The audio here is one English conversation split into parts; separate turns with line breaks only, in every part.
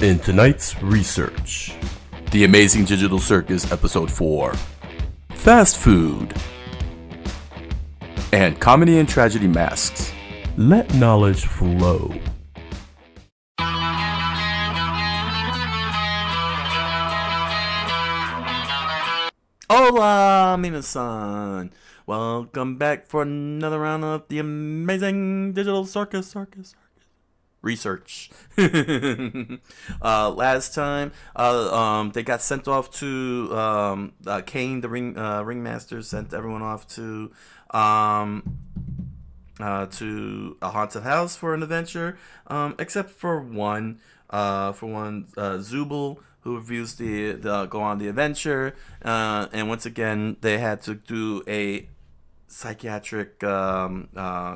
In tonight's research, The Amazing Digital Circus Episode 4, Fast Food, and Comedy and Tragedy Masks. Let knowledge flow. Hola, minasan! Welcome back for another round of The Amazing Digital Circus research. Last time, they got sent off to Kane, the ringmaster, sent everyone off to a haunted house for an adventure, except for one, Zubul, who refused to go on the adventure, and once again they had to do a psychiatric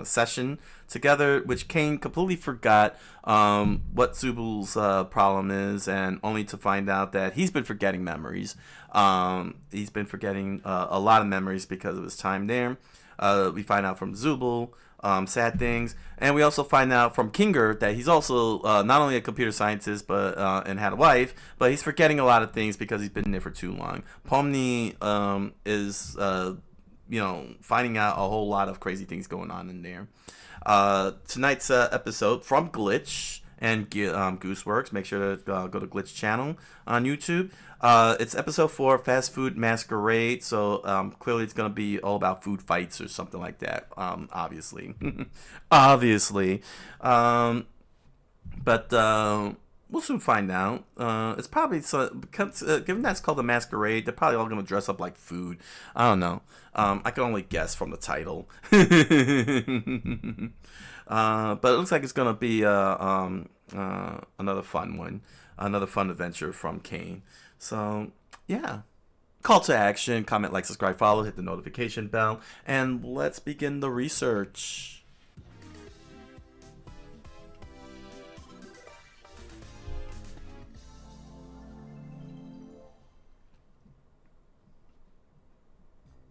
session together, which Kane completely forgot what Zubul's problem is, and only to find out that he's been forgetting memories. He's been forgetting a lot of memories because of his time there. We find out from Zubul sad things, and we also find out from Kinger that he's also not only a computer scientist but and had a wife, but he's forgetting a lot of things because he's been there for too long. Pomni is finding out a whole lot of crazy things going on in there. Tonight's episode from Glitch and Gooseworks. Make sure to go to Glitch channel on YouTube. It's episode 4, Fast Food Masquerade. So clearly it's going to be all about food fights or something like that. Obviously. But we'll soon find out. It's probably, given that it's called the Masquerade, they're probably all going to dress up like food. I don't know. I can only guess from the title. But it looks like it's going to be another fun one. Another fun adventure from Kane. So, yeah. Call to action. Comment, like, subscribe, follow, hit the notification bell. And let's begin the research.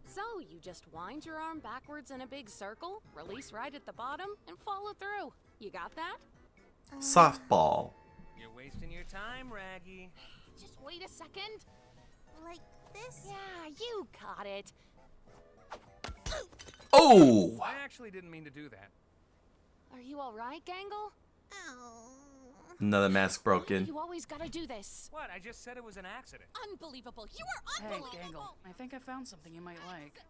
So, you just wind your arm backwards in a big circle, release right at the bottom, and follow through. You got that?
Softball.
You're wasting your time, Raggy.
Just wait a second.
Like this?
Yeah, you got it.
Oh!
I actually didn't mean to do that.
Are you alright, Gangle?
Oh.
Another mask broken.
You always gotta do this.
What? I just said it was an accident.
Unbelievable. You are
Hey,
unbelievable.
Gangle, I think I found something you might like.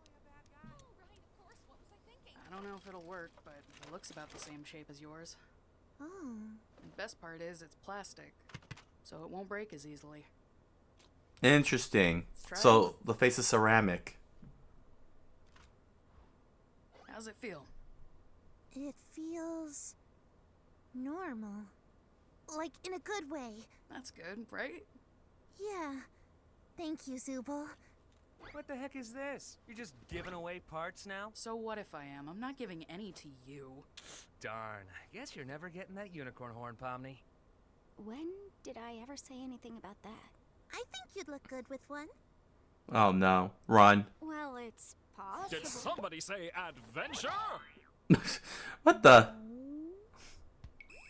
I don't know if it'll work, but it looks about the same shape as yours.
Oh.
The best part is it's plastic, so it won't break as easily.
Interesting. So the face is ceramic.
How's it feel?
It feels normal. Like in a good way.
That's good, right?
Yeah. Thank you, Zubul.
What the heck is this? You're just giving away parts now?
So what if I am? I'm not giving any to you.
Darn. Guess you're never getting that unicorn horn, Pomni.
When did I ever say anything about that? I think you'd look good with one.
Oh no. Run.
Well, it's possible.
Did somebody say adventure?
What the?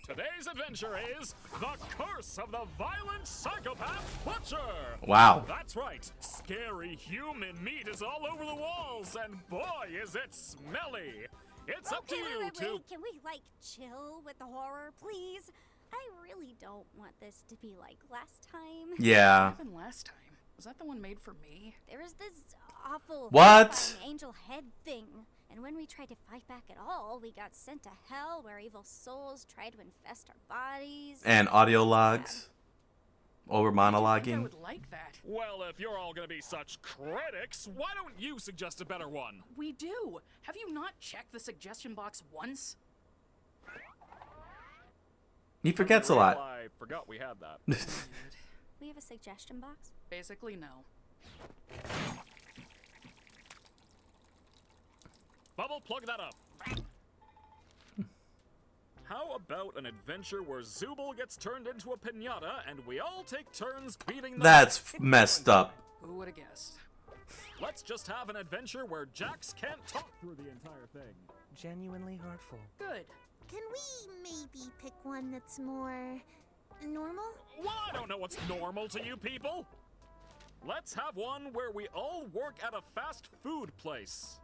Today's adventure is The Curse of the Violent Psychopath Butcher!
Wow.
That's right. Scary human meat is all over the walls, and boy, is it smelly! It's up to you to...
Can we, chill with the horror, please? I really don't want this to be like last time.
Yeah.
What happened last time? Was that the one made for me?
There was this awful
What?
angel head thing. And when we tried to fight back at all, we got sent to hell where evil souls tried to infest our bodies.
And audio logs. Over
I think I
monologuing.
would like that.
Well, if you're all gonna be such critics, why don't you suggest a better one?
We do. Have you not checked the suggestion box once?
He forgets a lot.
I forgot we had that.
We have a suggestion box?
Basically, no.
Bubble, plug that up. How about an adventure where Zubul gets turned into a piñata and we all take turns beating the...
That's messed up.
Who would have guessed?
Let's just have an adventure where Jax can't talk through the entire thing.
Genuinely hurtful.
Good.
Can we maybe pick one that's more normal?
Well, I don't know what's normal to you people. Let's have one where we all work at a fast food place.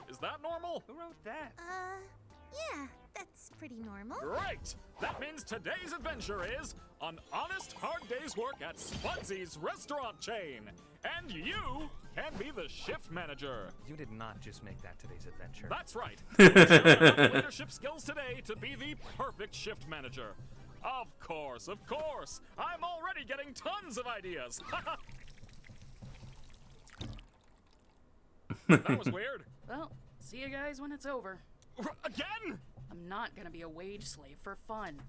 Is that normal?
Who wrote that?
Yeah, that's pretty normal.
Great! That means today's adventure is an honest, hard day's work at Spudsy's restaurant chain. And you can be the shift manager.
You did not just make that today's adventure.
That's right. You have enough leadership skills today to be the perfect shift manager. Of course, of course. I'm already getting tons of ideas. That was weird.
Well, see you guys when it's over.
Again?
I'm not gonna be a wage slave for fun.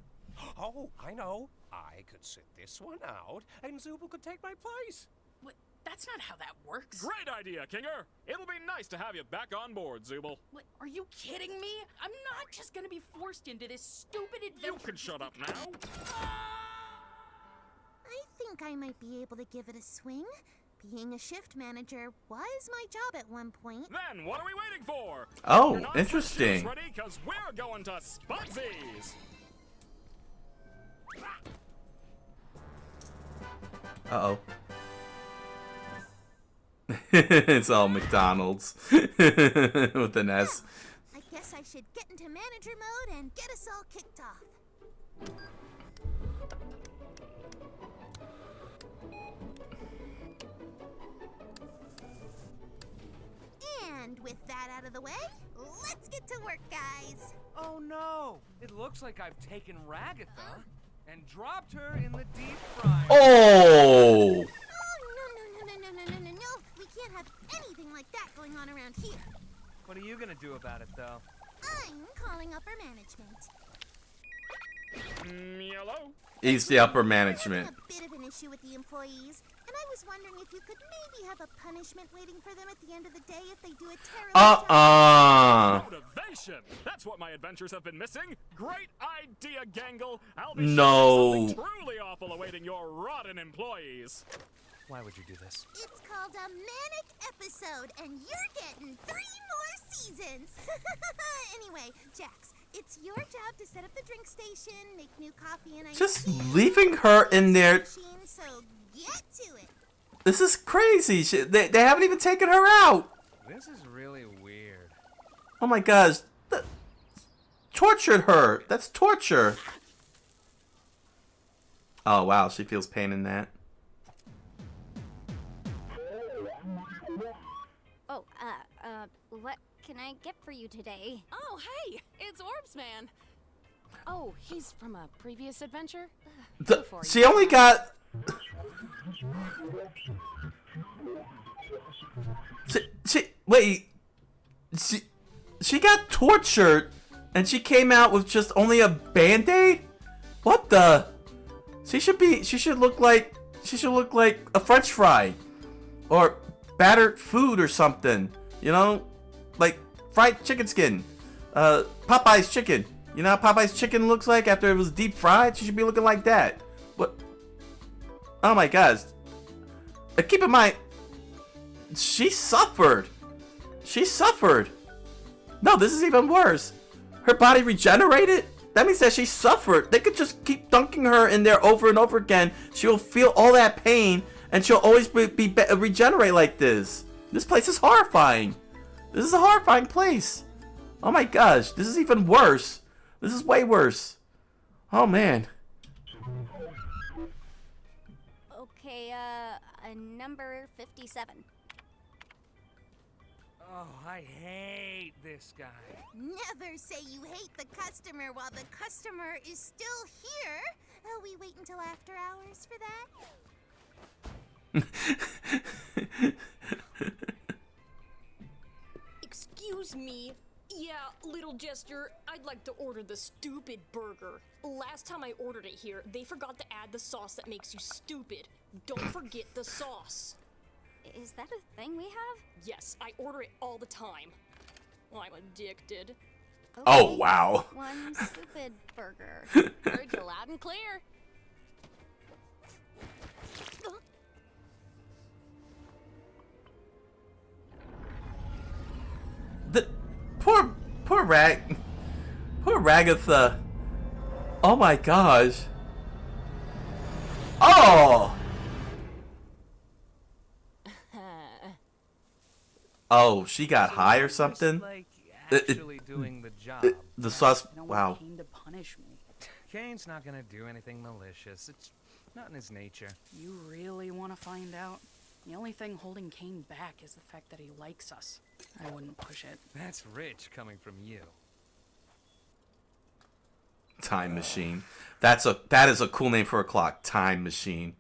Oh, I know. I could sit this one out, and Zubul could take my place.
What? That's not how that works.
Great idea, Kinger. It'll be nice to have you back on board, Zubul.
What? Are you kidding me? I'm not just gonna be forced into this stupid adventure.
You can shut up now.
I think I might be able to give it a swing. Being a shift manager was my job at one point.
Then what are we waiting for?
Oh,
You're not
interesting.
ready, because we're going to Spudsy's.
Uh-oh. It's all McDonald's with an S.
I guess I should get into manager mode and get us all kicked off. And with that out of the way, let's get to work, guys.
Oh no! It looks like I've taken Ragatha and dropped her in the deep fryer.
Oh!
Oh, no. We can't have anything like that going on around here.
What are you gonna do about it, though?
I'm calling upper management.
Yellow?
He's the upper
We're
management.
having a bit of an issue with the employees, and I was wondering if you could maybe have a punishment waiting for them at the end of the day if they do a terrible job.
Motivation! That's what my adventures have been missing. Great idea, Gangle. I'll be
No.
sure something truly awful awaiting your rotten employees.
Why would you do this?
It's called a manic episode, and you're getting 3 more seasons. Anyway, Jax, it's your job to set up the drink station, make new coffee and ice
Just
tea,
leaving her in there.
machine, so get to it.
This is crazy. They haven't even taken her out.
This is really weird.
Oh my gosh. Tortured her. That's torture. Oh wow, she feels pain in that.
Oh, what can I get for you today?
Oh, hey, it's Orbs Man. Oh, he's from a previous adventure?
She only got... Wait. She got tortured and she came out with just only a band-aid? What the? She should look like a French fry or battered food or something, you know, like fried chicken skin, Popeye's chicken. You know how Popeye's chicken looks like after it was deep fried? She should be looking like that. What? Oh my gosh. Keep in mind, she suffered. She suffered. No, this is even worse. Her body regenerated? That means that she suffered. They could just keep dunking her in there over and over again. She'll feel all that pain, and she'll always regenerate like this. This place is horrifying. This is a horrifying place. Oh my gosh, this is even worse. This is way worse. Oh man.
Okay, number 57.
Oh, I hate this guy.
Never say you hate the customer while the customer is still here. Oh, we wait until after hours for that?
Excuse me. Yeah, little jester, I'd like to order the stupid burger. Last time I ordered it here, they forgot to add the sauce that makes you stupid. Don't forget the sauce.
Is that a thing we have?
Yes, I order it all the time. I'm addicted.
Oh
Okay,
wow.
One stupid burger.
Heard you loud and clear.
The poor Ragatha. Oh my gosh. Oh, she got high or something?
Like
It-
actually doing the job.
The sauce.
I don't
Wow.
want Kane to punish me.
Kane's not gonna do anything malicious. It's not in his nature.
You really want to find out? The only thing holding Kane back is the fact that he likes us. I wouldn't push it.
That's rich coming from you.
Time machine. That is a cool name for a clock. Time machine.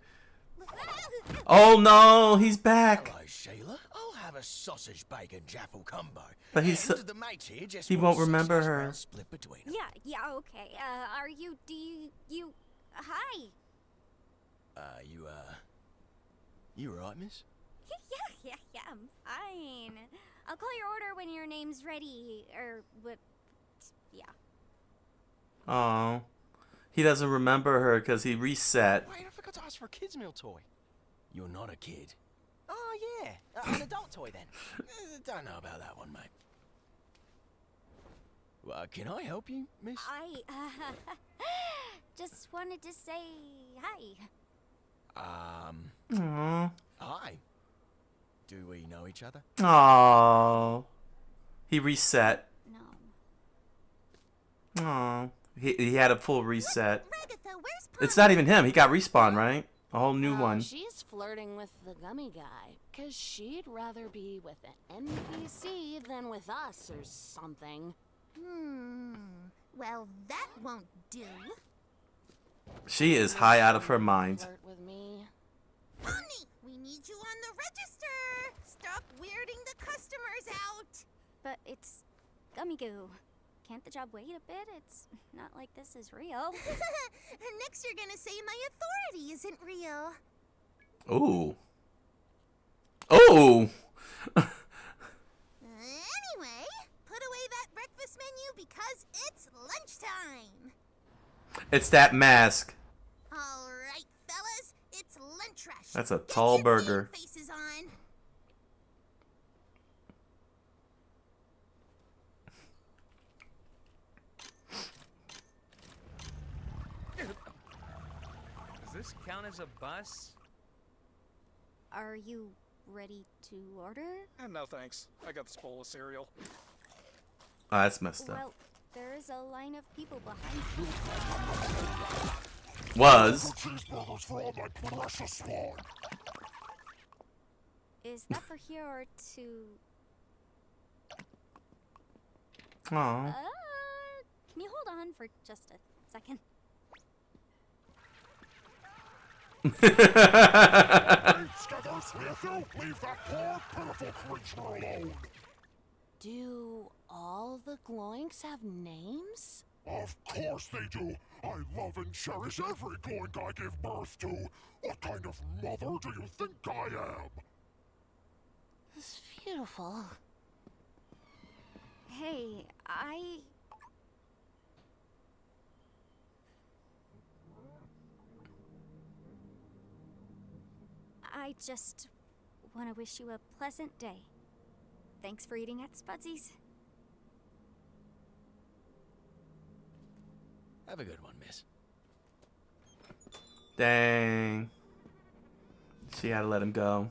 Oh no, he's back.
Hello, Sheila. I'll have a sausage bacon jaffle combo.
But he's
And the mates here just
he
want
won't remember
sausage
her.
roll split between us.
Yeah, okay. Are you, hi.
You right, miss?
Yeah, I'm fine. I'll call your order when your name's ready, or what, yeah.
Oh, he doesn't remember her because he reset.
Wait, I forgot to ask for a kid's meal toy. You're not a kid. Oh, yeah. An adult toy, then. Don't know about that one, mate. Well, can I help you, miss?
I, just wanted to say hi.
Aww.
Hi. Do we know each other?
Aww. He reset.
No.
Aww. He had a full reset.
Ragatha, where's Pop?
It's not even him. He got respawn, right? A whole new one.
She's flirting with the gummy guy, 'cause she'd rather be with an NPC than with us or something.
Well, that won't do.
She is high out of her mind.
Flirt with me.
Honey, we need you on the register. Stop weirding the customers out. But it's gummy goo. Can't the job wait a bit? It's not like this is real. And next you're gonna say my authority isn't real.
Ooh. Oh.
Anyway, put away that breakfast menu because it's lunchtime.
It's that mask.
All right, fellas, it's lunch rush.
That's a
Get
tall
your
burger.
game faces on.
Does this count as a bus?
Are you ready to order?
No thanks. I got this bowl of cereal.
Oh, that's messed up.
Well, there's a line of people behind you.
Was.
Cheeseburgers for all my precious spawn.
Is that for here or to...
Aw.
Can you hold on for just a second?
Skethers, if you leave that poor, pitiful creature alone.
Do all the Gloinks have names?
Of course they do. I love and cherish every gloink I give birth to. What kind of mother do you think I am?
It's beautiful.
Hey, I just want to wish you a pleasant day. Thanks for eating at Spudsy's.
Have a good one, miss.
Dang. She had to let him go.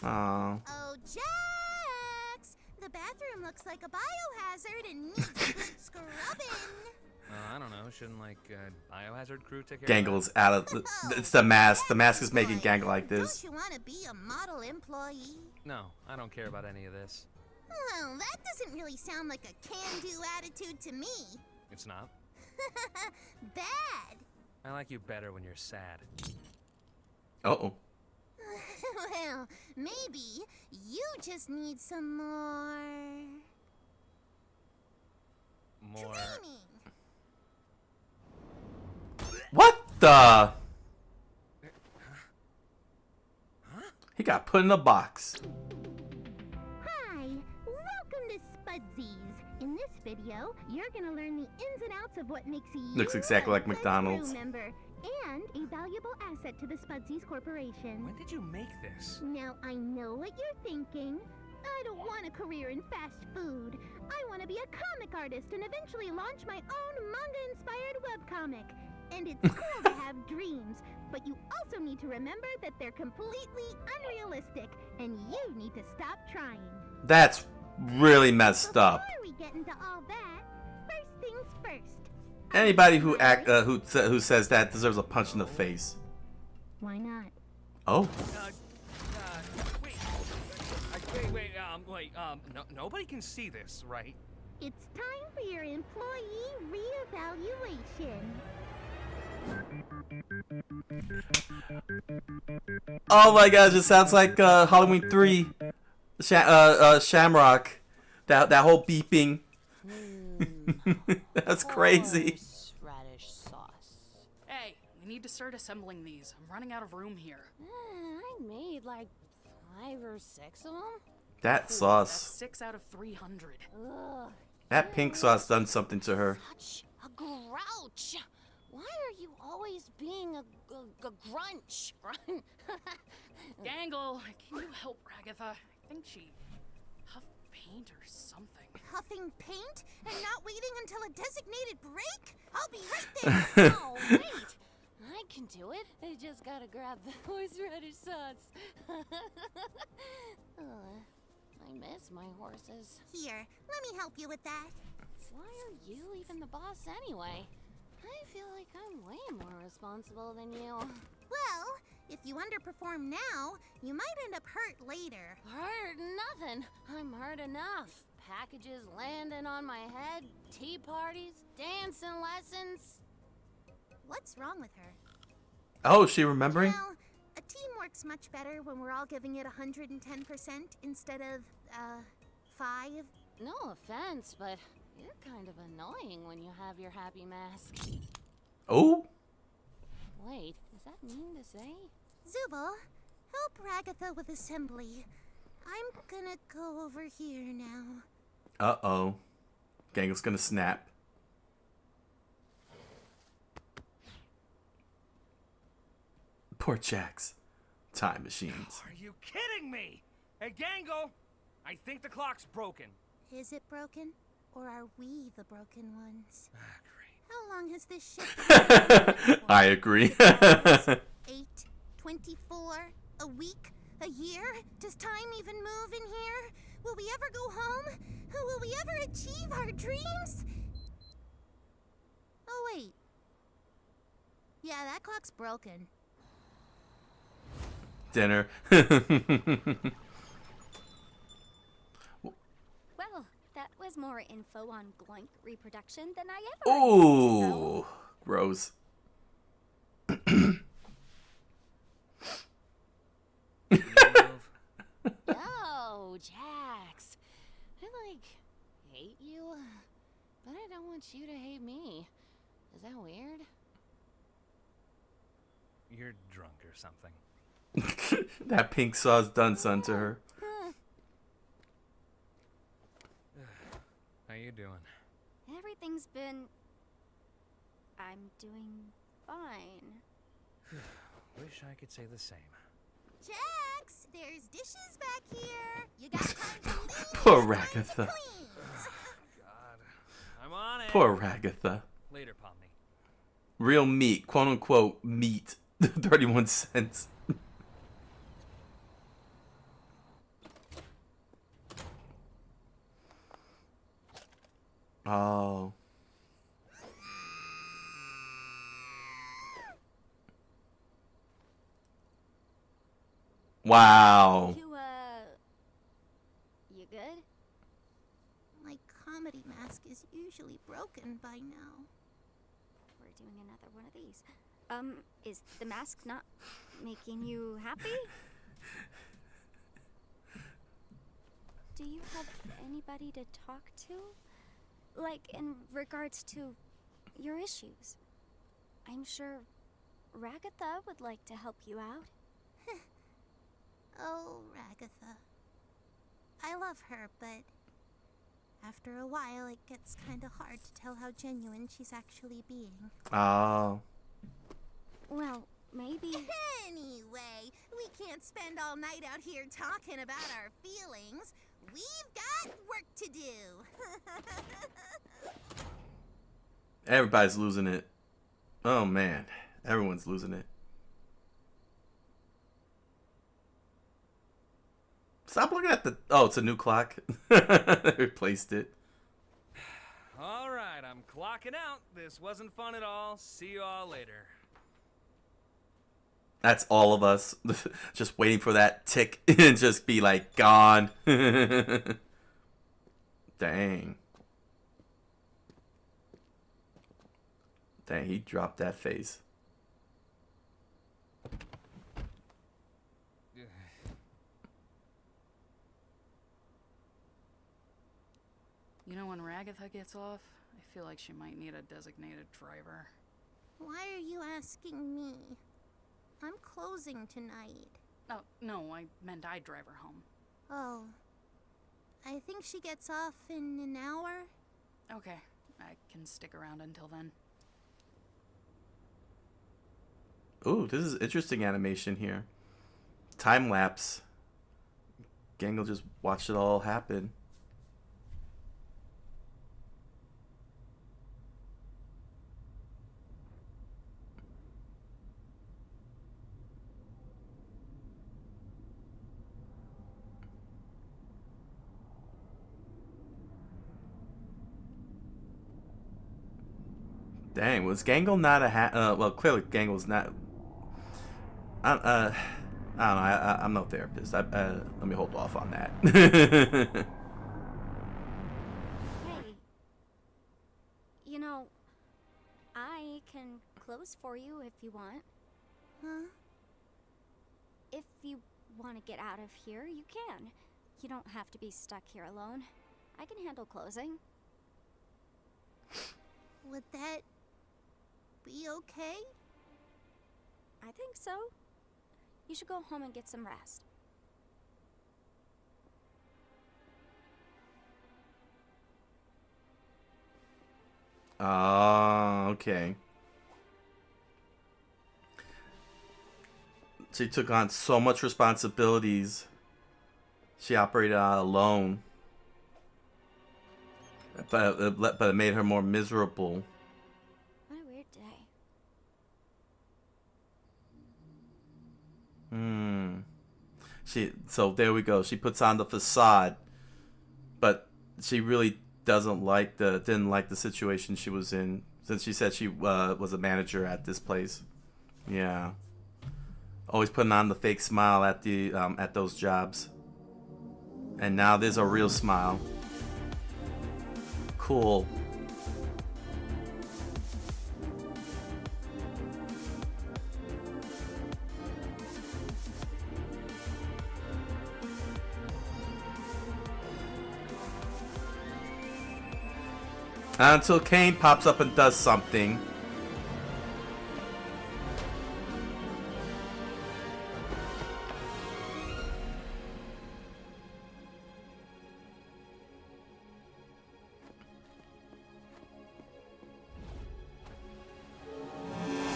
Aw.
Oh, Jax! The bathroom looks like a biohazard and needs a good scrubbing.
I don't know. Shouldn't like biohazard crew take care
Gangle's out of the. It's the mask. The mask is making Gangle like this.
Don't you want to be a model employee?
of that? No, I don't care about any of this.
Well, that doesn't really sound like a can-do attitude to me.
It's not.
Bad.
I like you better when you're sad.
Uh-oh.
Well, maybe you just need some more...
More.
training.
What the? He got put in a box.
Hi, welcome to Spudsy's. In this video, you're gonna learn the ins and outs of what makes you
Looks exactly like
a good
McDonald's.
crew member and a valuable asset to the Spudsy's Corporation.
When did you make this?
Now, I know what you're thinking. I don't want a career in fast food. I want to be a comic artist and eventually launch my own manga-inspired webcomic. And it's cool to have dreams, but you also need to
remember that they're completely unrealistic, and you need to stop trying.
That's really messed up.
Before we get into all that, first things first.
Anybody who says that deserves a punch in the face.
Why not?
Oh.
Wait, nobody can see this, right?
It's time for your employee reevaluation.
Oh my gosh, it sounds like Halloween 3 Shamrock. That whole beeping. That's crazy.
Radish sauce.
Hey, we need to start assembling these. I'm running out of room here.
I made like 5 or 6 of them.
That
That's
sauce.
6 out of 300.
Ugh.
That pink sauce done something to her.
Such a grouch. Why are you always being a grunch?
Gangle, can you help Ragatha? I think she huffed paint or something.
Huffing paint and not waiting until a designated break? I'll be right there.
Oh, wait. I can do it. I just gotta grab the horseradish sauce. I miss my horses.
Here, let me help you with that.
Why are you even the boss anyway? I feel like I'm way more responsible than you.
Well, if you underperform now, you might end up hurt later.
Hurt nothing. I'm hurt enough. Packages landing on my head, tea parties, dancing lessons.
What's wrong with her?
Oh, is she remembering?
Well, a team works much better when we're all giving it 110% instead of, 5.
No offense, but you're kind of annoying when you have your happy mask.
Oh?
Wait, is that mean to say?
Zubal, help Ragatha with assembly. I'm gonna go over here now.
Uh-oh. Gangle's gonna snap. Poor Jax. Time machines.
Are you kidding me? Hey, Gangle! I think the clock's broken.
Is it broken? Or are we the broken ones?
Great.
How long has this ship
I agree.
8, 24, a week, a year? Does time even move in here? Will we ever go home? Will we ever achieve our dreams? Oh, wait. Yeah, that clock's broken.
Dinner.
Well, that was more info on Gloink reproduction than I ever
Ooh. Gross.
Yo, Jax. I, hate you, but I don't want you to hate me. Is that weird?
You're drunk or something.
That pink sauce done something to her.
How you doing?
Everything's been... I'm doing fine.
Wish I could say the same.
Jax, there's dishes back here. You got time to leave.
Poor Ragatha.
God. I'm on it.
Poor Ragatha.
Later, Pomni.
Real meat. Quote unquote meat. 31 cents. Oh. Wow.
You good? My comedy mask is usually broken by now. We're doing another one of these. Is the mask not making you happy? Do you have anybody to talk to? Like, in regards to your issues? I'm sure Ragatha would like to help you out. Oh, Ragatha. I love her, but after a while it gets kinda hard to tell how genuine she's actually being.
Oh.
Well, maybe... Anyway, we can't spend all night out here talking about our feelings. We've got work to do.
Everybody's losing it. Oh man. Everyone's losing it. Stop looking at the... Oh, it's a new clock. Replaced it.
All right, I'm clocking out. This wasn't fun at all. See you all later.
That's all of us. Just waiting for that tick and just be like, gone. Dang. Dang, he dropped that face.
You know, when Ragatha gets off, I feel like she might need a designated driver.
Why are you asking me? I'm closing tonight.
Oh, no, I meant I'd drive her home.
Oh. I think she gets off in an hour.
Okay, I can stick around until then.
Ooh, this is interesting animation here. Time lapse. Gangle just watched it all happen. Dang, was Gangle not a well, clearly Gangle's not. I don't know. I'm no therapist. Let me hold off on that.
Hey. You know, I can close for you if you want. Huh? If you want to get out of here, you can. You don't have to be stuck here alone. I can handle closing. Would that be okay? I think so. You should go home and get some rest.
Oh, okay. She took on so much responsibilities. She operated out alone. But it made her more miserable.
What a weird day.
So there we go. She puts on the facade, but she really didn't like the situation she was in, since she said she was a manager at this place. Yeah, always putting on the fake smile at the at those jobs, and now there's a real smile. Cool. Until Kane pops up and does something.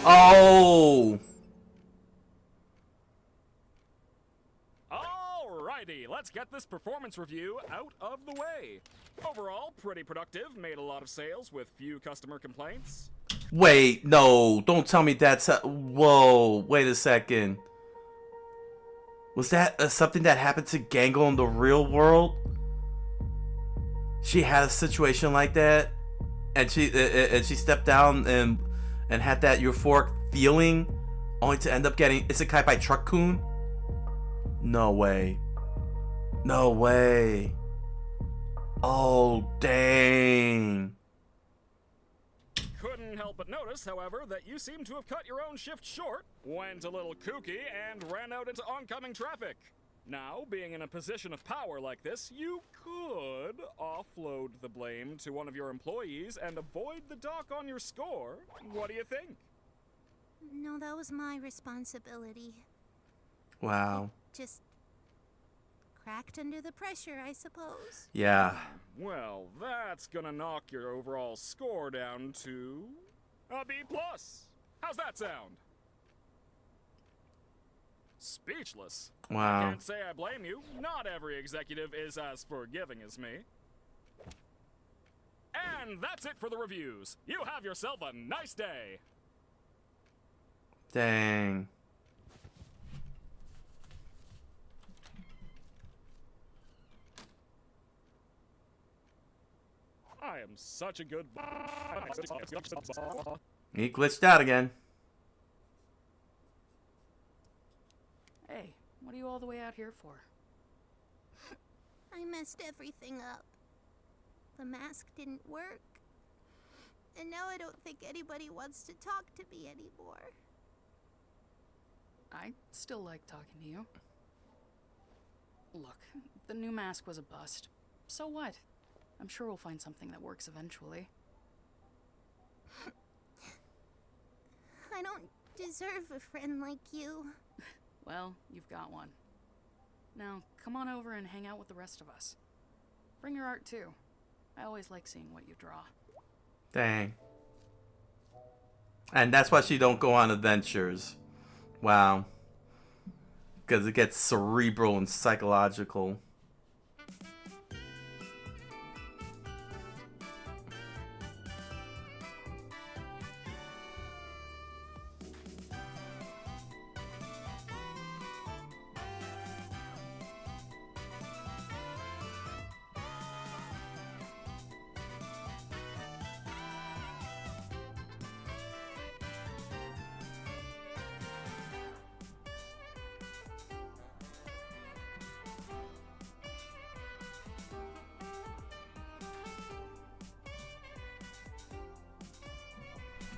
Oh!
Alrighty, let's get this performance review out of the way. Overall, pretty productive, made a lot of sales with few customer complaints.
Wait, no, don't tell me that's whoa, wait a second. Was that something that happened to Gangle in the real world? She had a situation like that, and she stepped down and had that euphoric feeling, only to end up getting isekai by Truck-kun? No way. No way. Oh, dang.
Couldn't help but notice, however, that you seem to have cut your own shift short, went a little kooky, and ran out into oncoming traffic. Now, being in a position of power like this, you could offload the blame to one of your employees and avoid the dock on your score. What do you think?
No, that was my responsibility.
Wow.
Just cracked under the pressure, I suppose.
Yeah.
Well, that's gonna knock your overall score down to a B+. How's that sound? Speechless.
Wow.
I can't say I blame you. Not every executive is as forgiving as me. And that's it for the reviews. You have yourself a nice day.
Dang.
am such a good.
He glitched out again.
Hey, what are you all the way out here for?
I messed everything up. The mask didn't work. And now I don't think anybody wants to talk to me anymore.
I still like talking to you. Look, the new mask was a bust. So what? I'm sure we'll find something that works eventually.
I don't deserve a friend like you.
Well, you've got one. Now, come on over and hang out with the rest of us. Bring your art too. I always like seeing what you draw.
Dang. And that's why she don't go on adventures. Wow. Because it gets cerebral and psychological.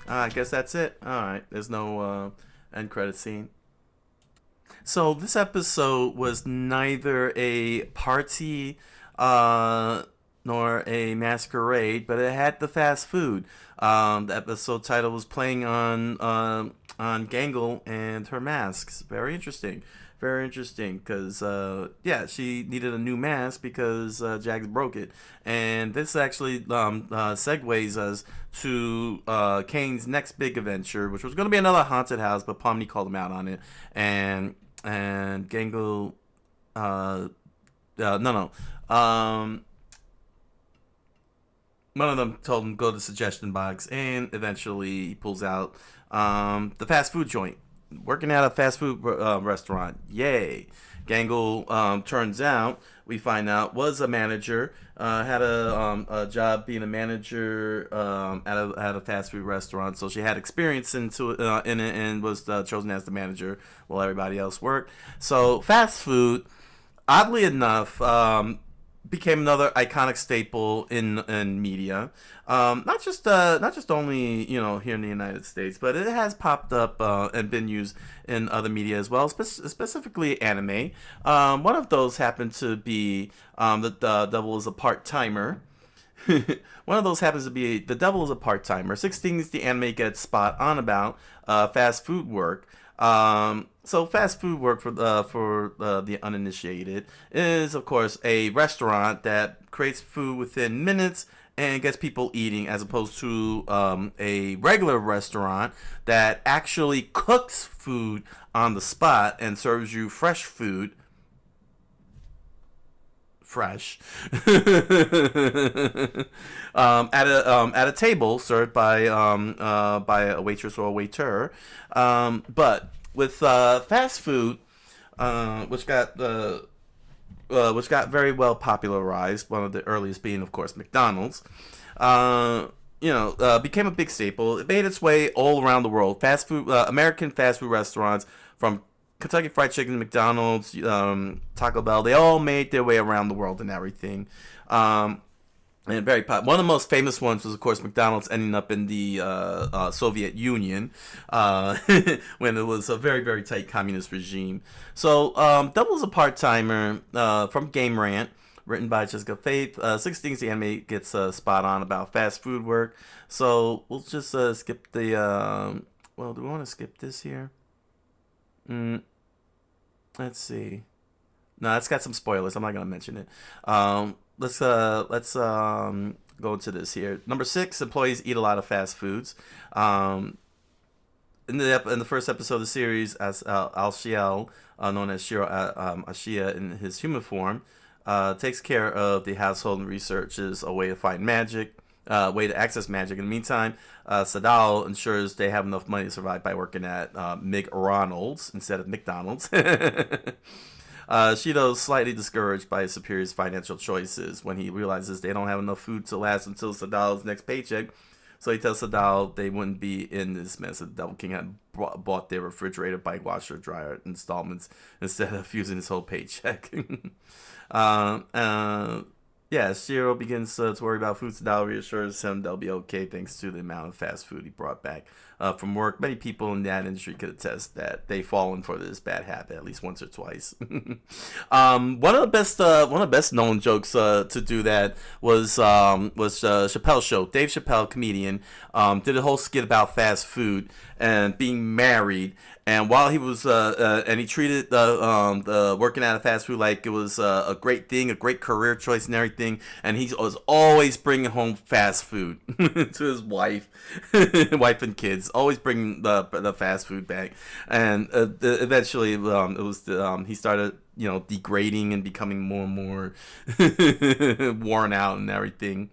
I guess that's it. Alright, there's no end credit scene. So this episode was neither a party nor a masquerade, but it had the fast food. The episode title was playing on Gangle and her masks. Very interesting. Very interesting, because, yeah, she needed a new mask because Jax broke it. And this actually segues us to Kane's next big adventure, which was going to be another haunted house, but Pomni called him out on it. And Gangle, one of them told him go to the suggestion box, and eventually he pulls out the fast food joint. Working at a fast food restaurant. Yay. Gangle, turns out, we find out, was a manager. Had a job being a manager at a fast food restaurant. So she had experience in it and was chosen as the manager while everybody else worked. So fast food, oddly enough, became another iconic staple in media. Not just only here in the United States, but it has popped up and been used in other media as well, specifically anime. One of those happened to be The Devil is a Part-Timer. One of those happens to be The Devil is a Part-Timer. 6 things the anime gets spot on about fast food work. So fast food work for the uninitiated is, of course, a restaurant that creates food within minutes and gets people eating, as opposed to a regular restaurant that actually cooks food on the spot and serves you fresh food. Fresh at a table served by a waitress or a waiter, but with fast food, which got very well popularized. One of the earliest being, of course, McDonald's. Became a big staple. It made its way all around the world. Fast food, American fast food restaurants, from Kentucky Fried Chicken, McDonald's, Taco Bell, they all made their way around the world and everything. And very one of the most famous ones was, of course, McDonald's ending up in the Soviet Union when it was a very, very tight communist regime. So, Devil's a Part-Timer from Game Rant, written by Jessica Faith. 6 things the anime gets spot on about fast food work. So, we'll just skip the... well, do we want to skip this here? Let's see. No, it's got some spoilers. I'm not going to mention it. Let's go into this here. Number 6, employees eat a lot of fast foods. In the first episode of the series, as Al-Shiel, known as Shiro Ashiya in his human form, takes care of the household and researches a way to find magic, way to access magic. In the meantime, Sadal ensures they have enough money to survive by working at McDonald's instead of McDonald's. Shido's slightly discouraged by his superior's financial choices when he realizes they don't have enough food to last until Sadal's next paycheck. So he tells Sadal they wouldn't be in this mess if the Devil King had bought their refrigerator, bike washer, dryer installments instead of using his whole paycheck. Yeah, Shiro begins to worry about food. Sadal reassures him they'll be okay thanks to the amount of fast food he brought back from work. Many people in that industry could attest that they've fallen for this bad habit at least once or twice. One of the best known jokes to do that was Chappelle's show. Dave Chappelle, comedian, did a whole skit about fast food and being married. And while he was, and he treated the working at a fast food like it was a great thing, a great career choice and everything. And he was always bringing home fast food to his wife and kids. Always bringing the fast food back. And eventually, it was he started, degrading and becoming more and more worn out and everything.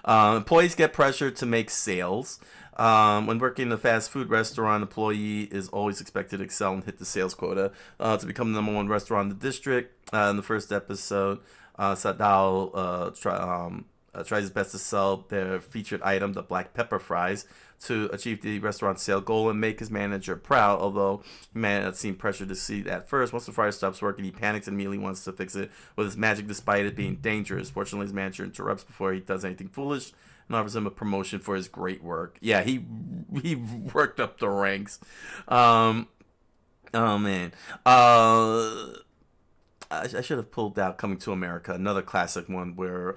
Employees get pressured to make sales. When working in a fast food restaurant, employee is always expected to excel and hit the sales quota to become the #1 restaurant in the district. In the first episode, Sadao tries his best to sell their featured item, the black pepper fries, to achieve the restaurant sale goal and make his manager proud, although he may not seem pressured to see at first. Once the fryer stops working, he panics and immediately wants to fix it with his magic despite it being dangerous. Fortunately, his manager interrupts before he does anything foolish and offers him a promotion for his great work. Yeah, he worked up the ranks. Oh man. I should have pulled out Coming to America, another classic one where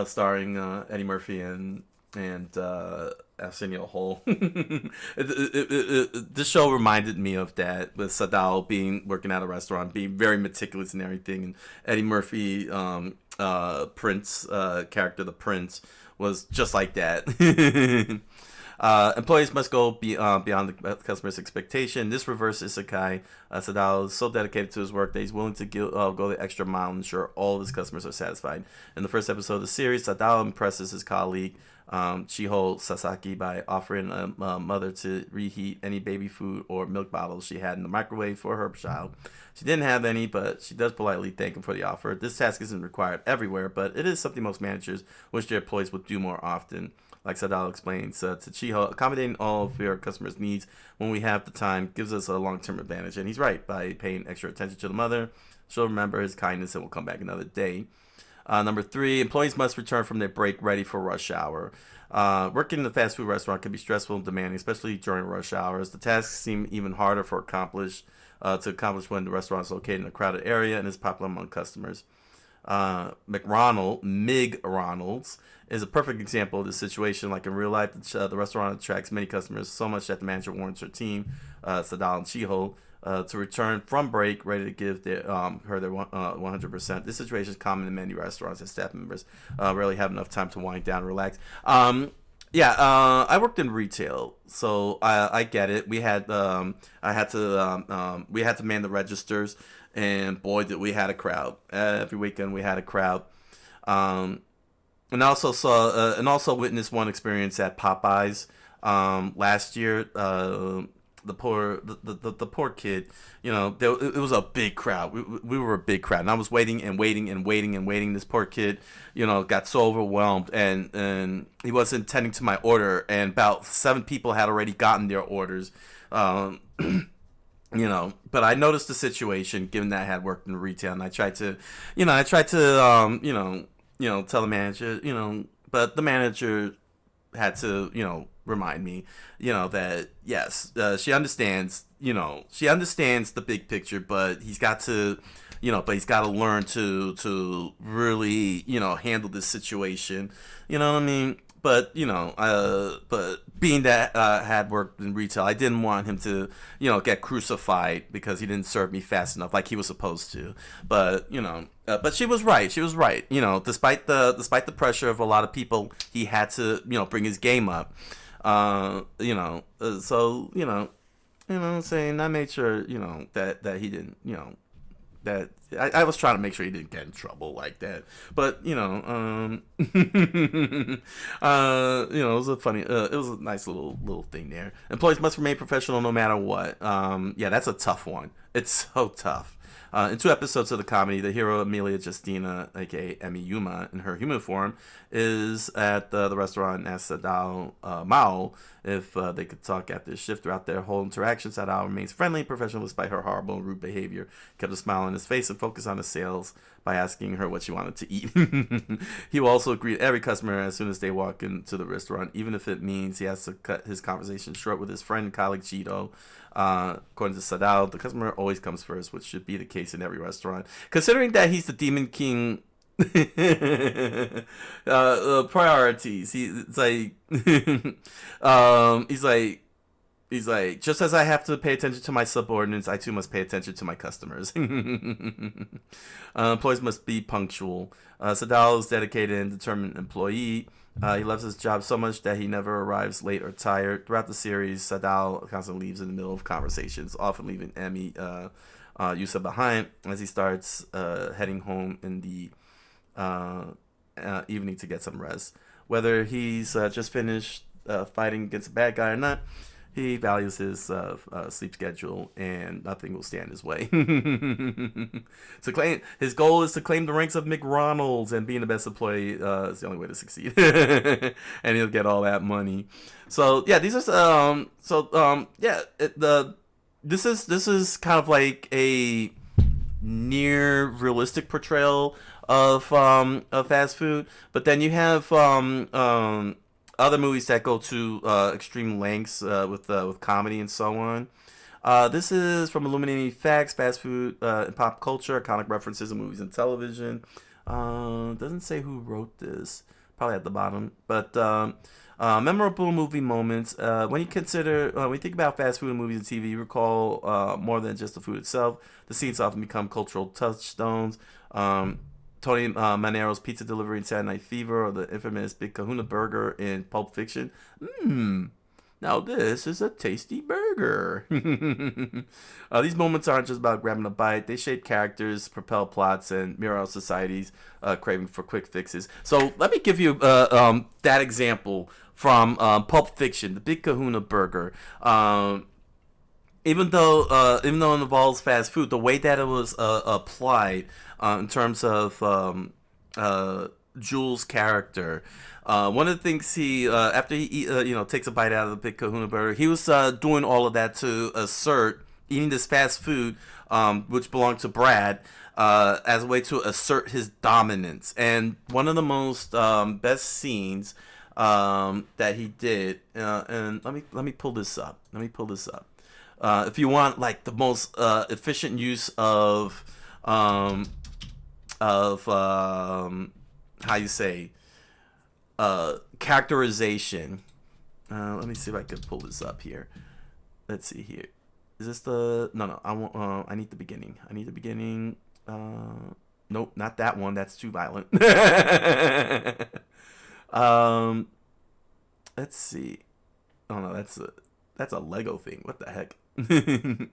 starring Eddie Murphy and Arsenio Hall. This show reminded me of that, with Sadao working at a restaurant, being very meticulous and everything, and Eddie Murphy, Prince character, the Prince, was just like that. Employees must go beyond the customer's expectation. This reverse isekai, Sadao is so dedicated to his work that he's willing to go the extra mile and ensure all of his customers are satisfied. In the first episode of the series, Sadao impresses his colleague Chiho Sasaki by offering a mother to reheat any baby food or milk bottles she had in the microwave for her child. She didn't have any, but she does politely thank him for the offer. This task isn't required everywhere, but it is something most managers wish their employees would do more often. Like Sadao explains to Chiho, accommodating all of your customers' needs when we have the time gives us a long-term advantage. And he's right. By paying extra attention to the mother, she'll remember his kindness and will come back another day. Number 3, employees must return from their break ready for rush hour. Working in a fast food restaurant can be stressful and demanding, especially during rush hours. The tasks seem even harder to accomplish when the restaurant is located in a crowded area and is popular among customers. Mig Ronalds is a perfect example of this situation. Like in real life, the restaurant attracts many customers so much that the manager warns her team, Sadao and Chiho, to return from break ready to give her their 100%. This situation is common in many restaurants as staff members rarely have enough time to wind down and relax. I worked in retail, so I get it. We had we had to man the registers, and boy did we had a crowd. Every weekend we had a crowd. And also witnessed one experience at Popeyes last year. The poor kid, it was a big crowd. We were a big crowd, and I was waiting. This poor kid, got so overwhelmed, and he wasn't tending to my order, and about 7 people had already gotten their orders. But I noticed the situation, given that I had worked in retail, and I tried to tell the manager, but the manager had to, remind me, that yes, she understands the big picture, but he's got to, learn to really, handle this situation. You know what I mean? But, but being that I had worked in retail, I didn't want him to, get crucified because he didn't serve me fast enough like he was supposed to. But, but she was right. Despite the pressure of a lot of people, he had to, bring his game up. So, what I'm saying? I made sure, that he didn't, that. I was trying to make sure he didn't get in trouble like that, but you know, it was a funny, it was a nice little thing there. Employees must remain professional no matter what. Yeah, that's a tough one. It's so tough. In 2 episodes of the comedy, the hero Amelia Justina, aka Emi Yuma, in her human form, is at the restaurant and asks Sadao Mao if they could talk after his shift. Throughout their whole interaction, Sadao remains friendly and professional despite her horrible and rude behavior. Kept a smile on his face and focused on the sales by asking her what she wanted to eat. He will also greet every customer as soon as they walk into the restaurant, even if it means he has to cut his conversation short with his friend and colleague Cheeto. According to Sadao, the customer always comes first, which should be the case in every restaurant. Considering that he's the Demon King priorities, he's like, just as I have to pay attention to my subordinates, I too must pay attention to my customers. Employees must be punctual. Sadao is dedicated and determined employee. He loves his job so much that he never arrives late or tired. Throughout the series, Sadao constantly leaves in the middle of conversations, often leaving Emi Yusa behind as he starts heading home in the evening to get some rest. Whether he's just finished fighting against a bad guy or not, he values his sleep schedule, and nothing will stand his way. His goal is to claim the ranks of McRonald's, and being the best employee is the only way to succeed. And he'll get all that money. So yeah, these are this is kind of like a near realistic portrayal of fast food, but then you have other movies that go to extreme lengths with comedy and so on. This is from Illuminating Facts, Fast Food and Pop Culture, Iconic References in Movies and Television. Doesn't say who wrote this. Probably at the bottom. But memorable movie moments. When you think about fast food in movies and TV, you recall more than just the food itself. The scenes often become cultural touchstones. Tony Manero's pizza delivery in Saturday Night Fever, or the infamous Big Kahuna burger in Pulp Fiction. Now this is a tasty burger. These moments aren't just about grabbing a bite. They shape characters, propel plots, and mirror out society's craving for quick fixes. So let me give you that example from Pulp Fiction, the Big Kahuna burger. Even though it involves fast food, the way that it was applied in terms of Jules' character, one of the things he after he takes a bite out of the Big Kahuna burger, he was doing all of that to assert eating this fast food, which belonged to Brad, as a way to assert his dominance. And one of the most best scenes that he did, and let me pull this up. If you want like the most efficient use of how you say characterization, let me see if I can pull this up here. Let's see here. Is this the no? I want. I need the beginning. Nope, not that one. That's too violent. Let's see. Oh no, that's a Lego thing. What the heck? Come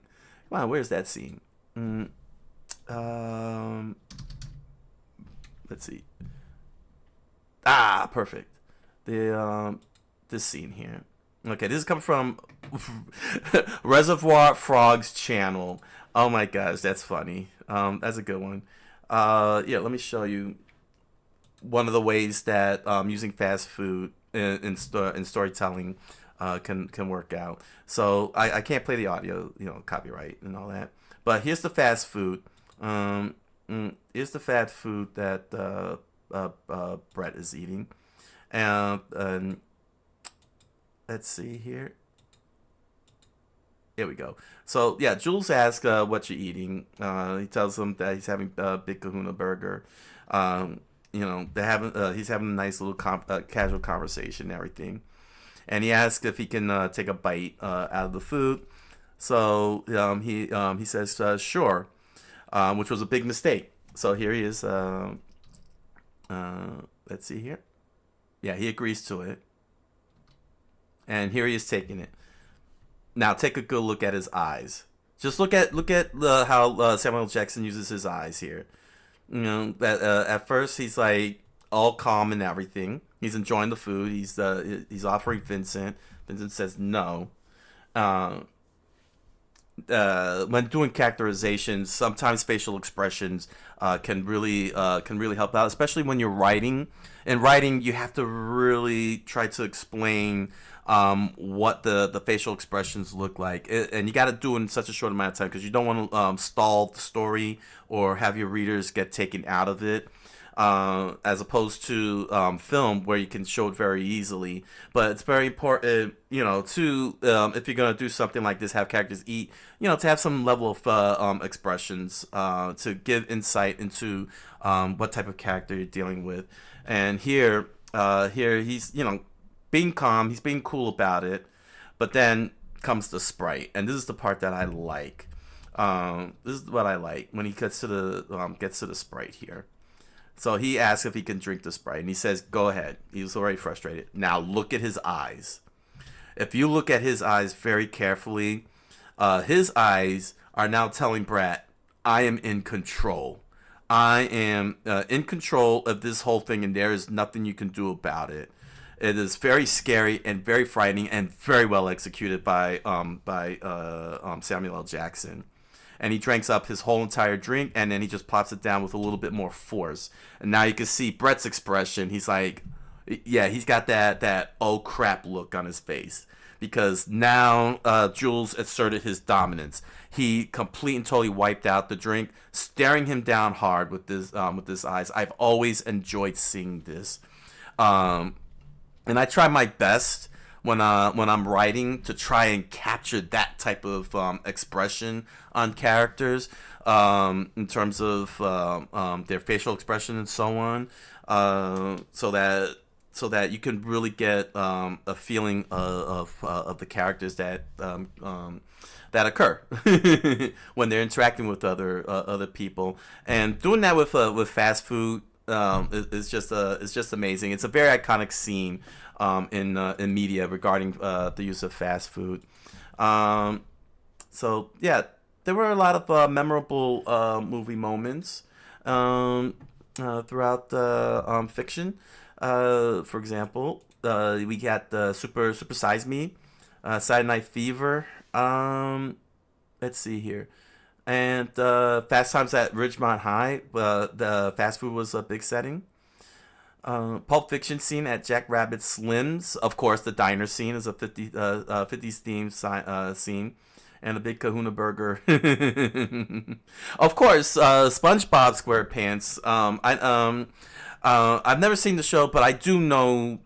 on, where's that scene? Let's see. Perfect. This scene here. Okay, this is coming from Reservoir Frogs channel. Oh my gosh, that's funny. That's a good one. Yeah, let me show you one of the ways that using fast food in storytelling can work out. So I can't play the audio, copyright and all that. But here's the fast food. Here's the fast food that Brett is eating. And let's see here. Here we go. So yeah, Jules asks what you're eating. He tells him that he's having a Big Kahuna burger. He's having a nice little casual conversation and everything. And he asks if he can take a bite out of the food. So he says sure, which was a big mistake. So here he is. Let's see here. Yeah, he agrees to it. And here he is taking it. Now take a good look at his eyes. Just look at how Samuel Jackson uses his eyes here. You know, that at first he's like all calm and everything. He's enjoying the food. He's offering Vincent. Vincent says no. When doing characterizations, sometimes facial expressions can really help out, especially when you're writing. In writing, you have to really try to explain what the facial expressions look like, and you got to do it in such a short amount of time because you don't want to stall the story or have your readers get taken out of it. As opposed to film where you can show it very easily. But it's very important, to if you're gonna do something like this, have characters eat, to have some level of expressions to give insight into what type of character you're dealing with. And here he's being calm, he's being cool about it, but then comes the Sprite, and this is the part that I like. This is what I like when he gets to the Sprite here. So he asks if he can drink the Sprite, and he says, go ahead. He was already frustrated. Now look at his eyes. If you look at his eyes very carefully, his eyes are now telling Brat, I am in control. I am in control of this whole thing, and there is nothing you can do about it. It is very scary and very frightening and very well executed by Samuel L. Jackson. And he drinks up his whole entire drink, and then he just plops it down with a little bit more force. And now you can see Brett's expression. He's like, yeah, he's got that oh crap look on his face. Because now Jules asserted his dominance. He completely and totally wiped out the drink, staring him down hard with his eyes. I've always enjoyed seeing this. And I try my best when I'm writing to try and capture that type of expression on characters in terms of their facial expression and so on, so that you can really get a feeling of the characters that occur when they're interacting with other people. And doing that with fast food is just amazing. It's a very iconic scene in media regarding the use of fast food. So yeah, there were a lot of memorable movie moments throughout the fiction. For example, we got Super Size Me, Saturday Night Fever. Let's see here. And Fast Times at Ridgemont High, the fast food was a big setting. Pulp Fiction scene at Jack Rabbit Slim's. Of course, the diner scene is a 50s themed scene. And a big Kahuna burger. Of course, SpongeBob SquarePants. I've never seen the show, but I do know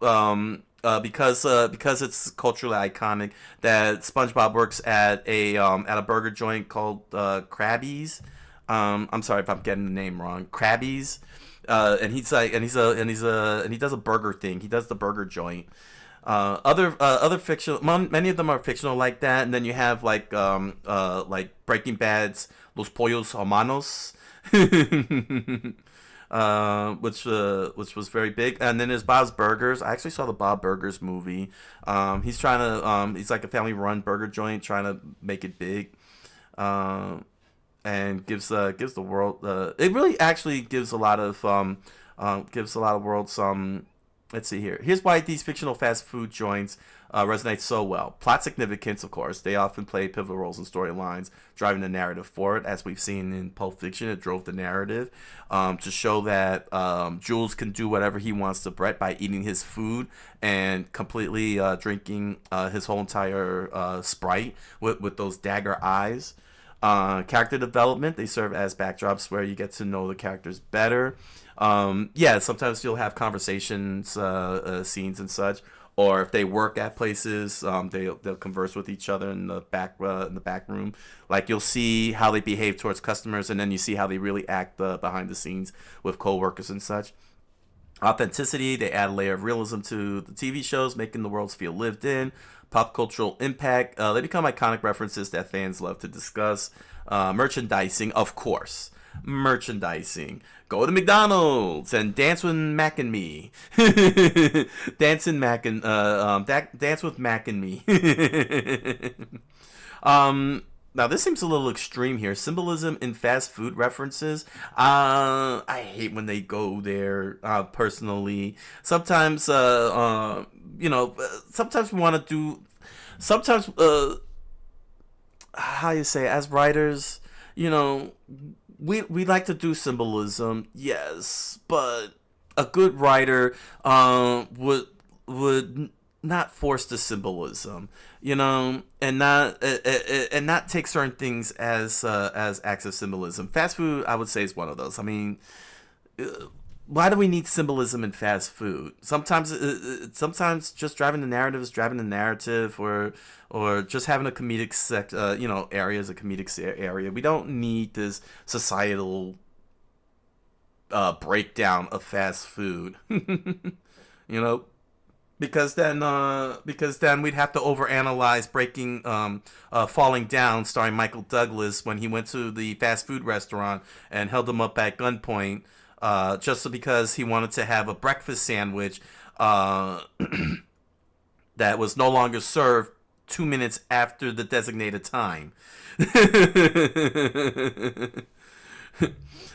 because it's culturally iconic that SpongeBob works at a burger joint called Krabby's. I'm sorry if I'm getting the name wrong. Krabby's. And he does a burger thing. He does the burger joint. Other fictional, many of them are fictional like that, and then you have like Breaking Bad's Los Pollos Hermanos, which was very big, and then there's Bob's Burgers. I actually saw the Bob Burgers movie. He's trying to he's like a family-run burger joint, trying to make it big, and gives the world. It really actually gives a lot of world some. Let's see here. Here's why these fictional fast food joints resonate so well. Plot significance, of course. They often play pivotal roles in storylines, driving the narrative forward. As we've seen in Pulp Fiction, it drove the narrative to show that Jules can do whatever he wants to Brett by eating his food and completely drinking his whole entire Sprite with those dagger eyes. Character development. They serve as backdrops where you get to know the characters better. Sometimes you'll have conversations, scenes and such, or if they work at places, they'll converse with each other in the back room. Like you'll see how they behave towards customers, and then you see how they really act behind the scenes with coworkers and such. Authenticity. They add a layer of realism to the TV shows, making the worlds feel lived in. Pop cultural impact. They become iconic references that fans love to discuss. Merchandising, of course. Merchandising. Go to McDonald's and dance with Mac and me. Dance with Mac and me. Now, this seems a little extreme here. Symbolism in fast food references. I hate when they go there, personally. Sometimes, sometimes we want to do... Sometimes, how you say, as writers, we like to do symbolism, yes, but a good writer would not force the symbolism, and not take certain things as acts of symbolism. Fast food, I would say, is one of those. I mean, why do we need symbolism in fast food? Sometimes just driving the narrative is driving the narrative, or just having a comedic area is a comedic area. We don't need this societal breakdown of fast food, because then we'd have to overanalyze Falling Down, starring Michael Douglas, when he went to the fast food restaurant and held him up at gunpoint, just because he wanted to have a breakfast sandwich that was no longer served 2 minutes after the designated time.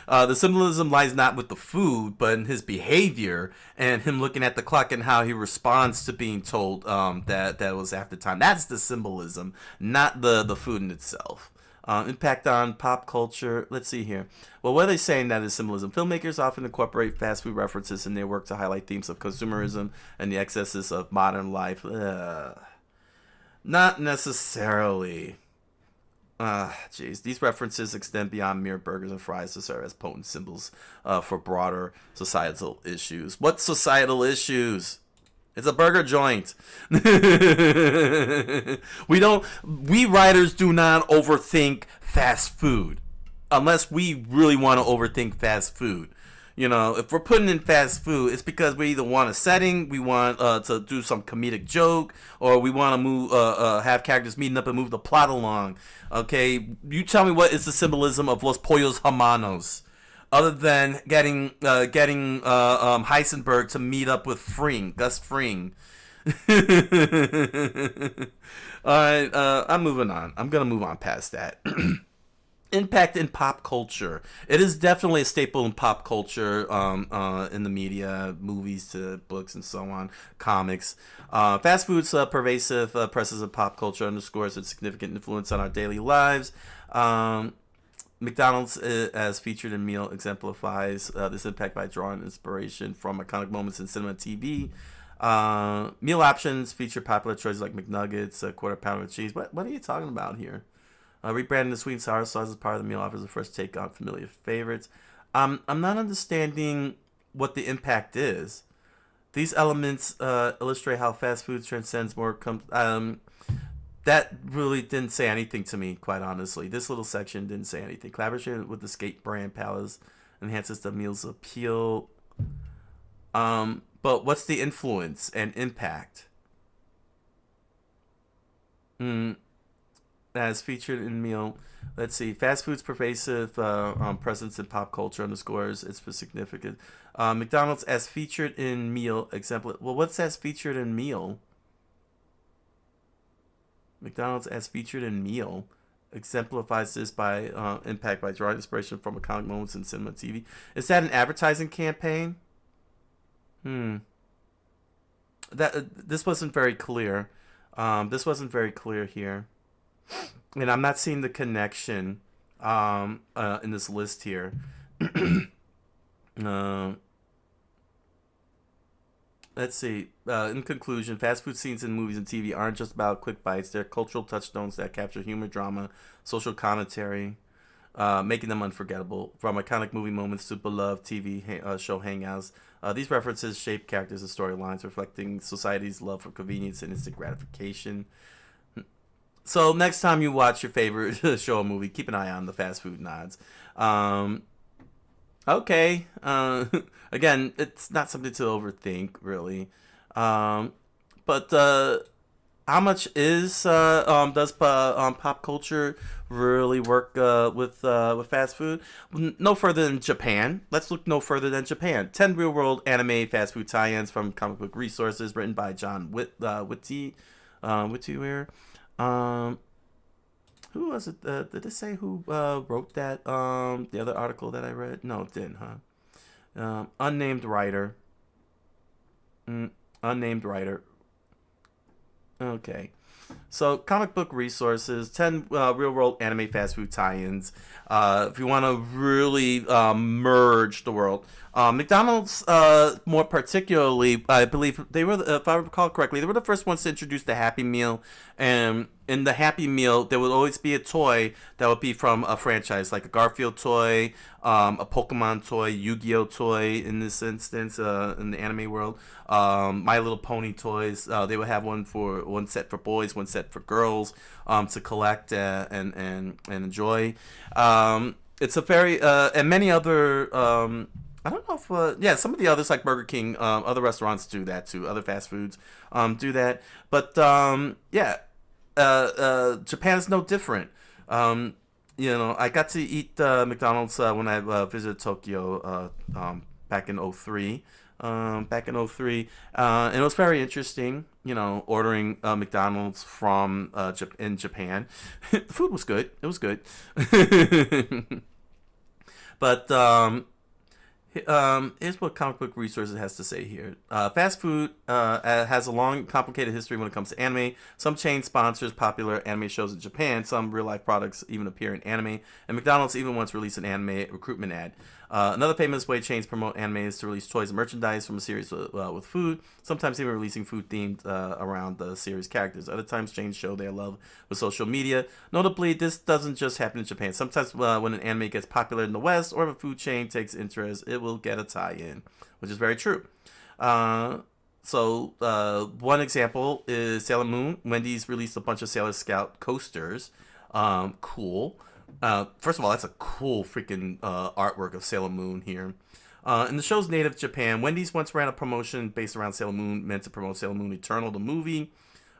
The symbolism lies not with the food, but in his behavior and him looking at the clock and how he responds to being told that it was after time. That's the symbolism, not the food in itself. Impact on pop culture. Let's see here. Well, what are they saying that is symbolism? Filmmakers often incorporate fast food references in their work to highlight themes of consumerism and the excesses of modern life. Not necessarily. Jeez. These references extend beyond mere burgers and fries to serve as potent symbols for broader societal issues. What societal issues? It's a burger joint. We writers do not overthink fast food unless we really want to overthink fast food. If we're putting in fast food, it's because we either want a setting, we want to do some comedic joke, or we want to move, have characters meeting up and move the plot along. Okay, you tell me what is the symbolism of Los Pollos Hermanos, other than getting Heisenberg to meet up with Gus Fring. All right, I'm moving on. I'm gonna move on past that. Impact in pop culture. It is definitely a staple in pop culture, in the media, movies to books and so on, comics. Fast food's pervasive presence of pop culture underscores its significant influence on our daily lives. McDonald's, as featured in meal, exemplifies this impact by drawing inspiration from iconic moments in cinema and TV. Meal options feature popular choices like McNuggets, quarter pounder with cheese. What are you talking about here? Rebranding the sweet and sour sauce as part of the meal offers a fresh take on familiar favorites. I'm not understanding what the impact is. These elements illustrate how fast food transcends more. That really didn't say anything to me, quite honestly. This little section didn't say anything. Collaboration with the skate brand Palace enhances the meal's appeal. But what's the influence and impact? As featured in meal, let's see. Fast food's pervasive presence in pop culture underscores its significance. McDonald's, as featured in meal, example. Well, what's as featured in meal? McDonald's, as featured in meal, exemplifies this by impact by drawing inspiration from iconic moments in cinema and TV. Is that an advertising campaign? This wasn't very clear. This wasn't very clear here. And I'm not seeing the connection in this list here. Let's see. In conclusion, fast food scenes in movies and TV aren't just about quick bites. They're cultural touchstones that capture humor, drama, social commentary, making them unforgettable. From iconic movie moments to beloved TV show hangouts, these references shape characters and storylines, reflecting society's love for convenience and instant gratification. So next time you watch your favorite show or movie, keep an eye on the fast food nods. Okay. Again, it's not something to overthink, really. But how much does pop culture really work with fast food? No further than Japan. Let's look no further than Japan. 10 real-world anime fast food tie-ins from comic book resources, written by John Whittier. Who was it? Did it say who wrote that? The other article that I read? No, it didn't, huh? Unnamed writer. Unnamed writer. Okay. So, comic book resources, 10 real-world anime fast food tie-ins. If you want to really merge the world. McDonald's, more particularly, I believe they were, if I recall correctly, they were the first ones to introduce the Happy Meal. And in the Happy Meal, there would always be a toy that would be from a franchise, like a Garfield toy, a Pokemon toy, Yu-Gi-Oh toy in this instance, in the anime world. My Little Pony toys. They would have one set for boys, one set for girls, to collect and enjoy. It's a very and many other. I don't know if some of the others like Burger King, other restaurants do that too. Other fast foods do that, but Japan is no different. I got to eat McDonald's when I visited Tokyo back in 03. And it was very interesting, ordering McDonald's from in Japan. The food was good. It was good. But here's what Comic Book Resources has to say here. Fast food has a long, complicated history when it comes to anime. Some chain sponsors popular anime shows in Japan. Some real-life products even appear in anime. And McDonald's even once released an anime recruitment ad. Another famous way chains promote anime is to release toys and merchandise from a series with food, sometimes even releasing food themed around the series characters. Other times, chains show their love with social media. Notably, this doesn't just happen in Japan. Sometimes when an anime gets popular in the West or if a food chain takes interest, it will get a tie-in, which is very true. So one example is Sailor Moon. Wendy's released a bunch of Sailor Scout coasters. Cool. First of all, that's a cool freaking artwork of Sailor Moon here. In the show's native Japan, Wendy's once ran a promotion based around Sailor Moon meant to promote Sailor Moon Eternal, the movie.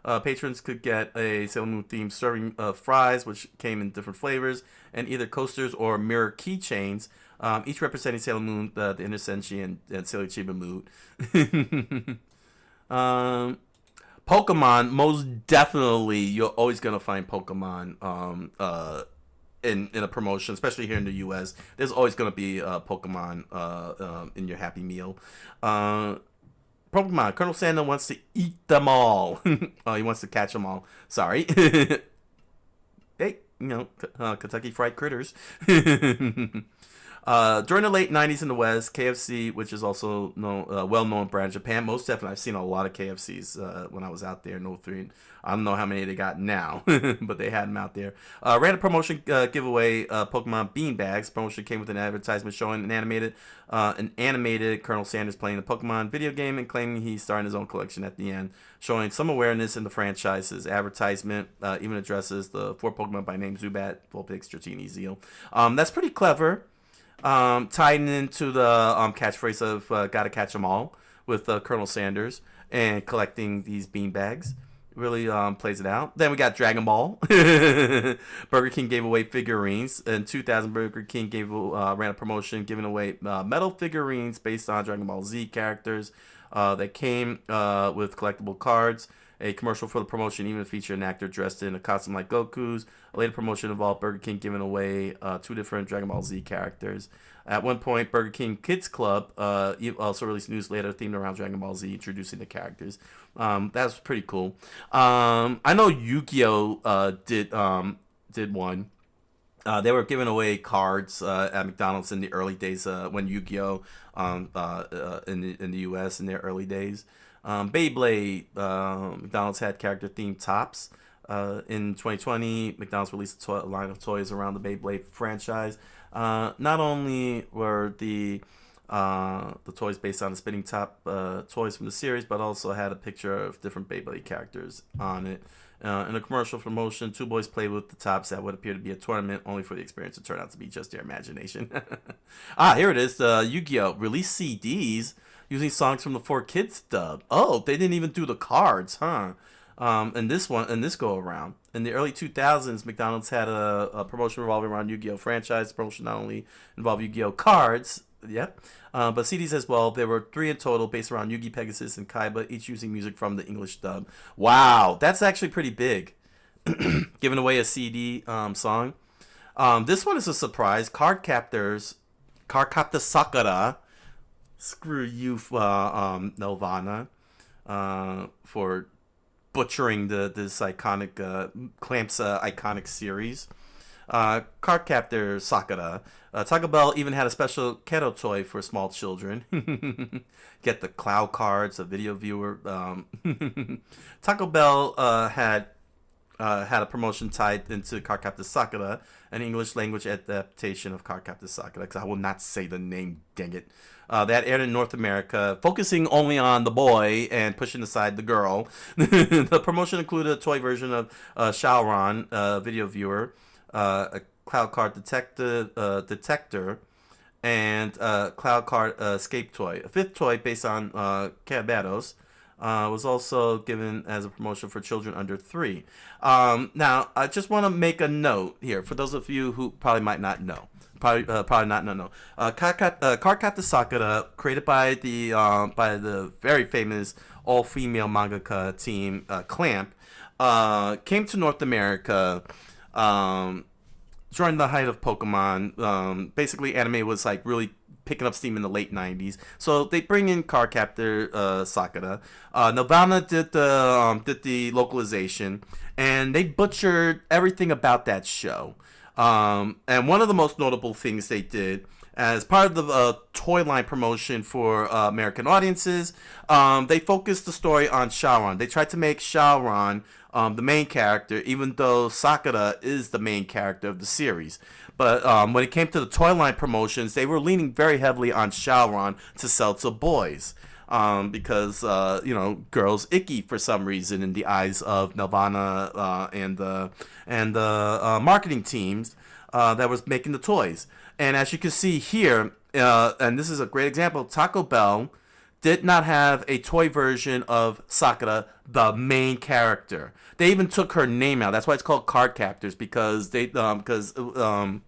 Patrons could get a Sailor Moon themed serving of fries, which came in different flavors, and either coasters or mirror keychains, each representing Sailor Moon, the inner senshi and Sailor Chiba mood. Pokemon, most definitely, you're always going to find Pokemon in a promotion, especially here in the U.S. There's always going to be Pokemon in your Happy Meal. Pokemon, Colonel Sandor wants to eat them all. He wants to catch them all. Sorry. Hey, Kentucky Fried Critters. During the late 90s in the West, KFC, which is also well-known brand in Japan, most definitely, I've seen a lot of KFCs when I was out there in 03. I don't know how many they got now, but they had them out there. Ran a promotion giveaway, Pokemon Bean Bags. Promotion came with an advertisement showing an animated Colonel Sanders playing the Pokemon video game and claiming he's starting his own collection at the end, showing some awareness in the franchise's advertisement. Even addresses the 4 Pokemon by name: Zubat, Vulpix, Dratini, Zeal. That's pretty clever. Tying into the catchphrase of gotta catch 'em all with Colonel Sanders and collecting these bean bags. Really plays it out. Then we got Dragon Ball. Burger King gave away figurines. In 2000, Burger King ran a promotion giving away metal figurines based on Dragon Ball Z characters that came with collectible cards. A commercial for the promotion even featured an actor dressed in a costume like Goku's. A later promotion involved Burger King giving away 2 different Dragon Ball Z characters. At one point, Burger King Kids Club also released a newsletter themed around Dragon Ball Z, introducing the characters. That was pretty cool. I know Yu-Gi-Oh! Did one. They were giving away cards at McDonald's in the early days when Yu-Gi-Oh! In the U.S. in their early days. Beyblade, McDonald's had character-themed tops. In 2020, McDonald's released a line of toys around the Beyblade franchise. Not only were the toys based on the spinning top toys from the series, but also had a picture of different Beyblade characters on it. In a commercial promotion, 2 boys played with the tops at what appeared to be a tournament, only for the experience to turn out to be just their imagination. Here it is. Yu-Gi-Oh! Released CDs using songs from the 4Kids dub. Oh, they didn't even do the cards, huh? In this go around. In the early 2000s, McDonald's had a promotion revolving around Yu-Gi-Oh! Franchise. The promotion not only involved Yu-Gi-Oh! Cards, but CDs as well. There were 3 in total, based around Yugi, Pegasus, and Kaiba, each using music from the English dub. Wow, that's actually pretty big. giving away a CD song. This one is a surprise. Cardcaptor Sakura. Screw you, Nelvana, for butchering this iconic Clamps iconic series. Cardcaptor Sakura. Taco Bell even had a special Keto toy for small children. Get the cloud cards, a video viewer. Taco Bell had a promotion tied into Cardcaptor Sakura, an English language adaptation of Cardcaptor Sakura, because I will not say the name, dang it. That aired in North America, focusing only on the boy and pushing aside the girl. The promotion included a toy version of Shaoran, video viewer, a cloud card detector, and cloud card escape toy. A fifth toy based on Carabatos was also given as a promotion for children under 3. Now, I just want to make a note here for those of you who probably might not know. Probably not know. Cardcaptor Sakura, created by the very famous all-female mangaka team Clamp, came to North America during the height of Pokemon. Basically, anime was like really picking up steam in the late 90s. So they bring in Cardcaptor Sakura. Nelvana did the localization, and they butchered everything about that show. And one of the most notable things they did as part of the toy line promotion for American audiences, they focused the story on Shaoran. They tried to make Shaoran the main character, even though Sakura is the main character of the series. But when it came to the toy line promotions, they were leaning very heavily on Shaoran to sell to boys. Because girls icky for some reason in the eyes of Nelvana and the marketing teams that was making the toys. And as you can see here, and this is a great example, Taco Bell did not have a toy version of Sakura, the main character. They even took her name out. That's why it's called Cardcaptors, because they didn't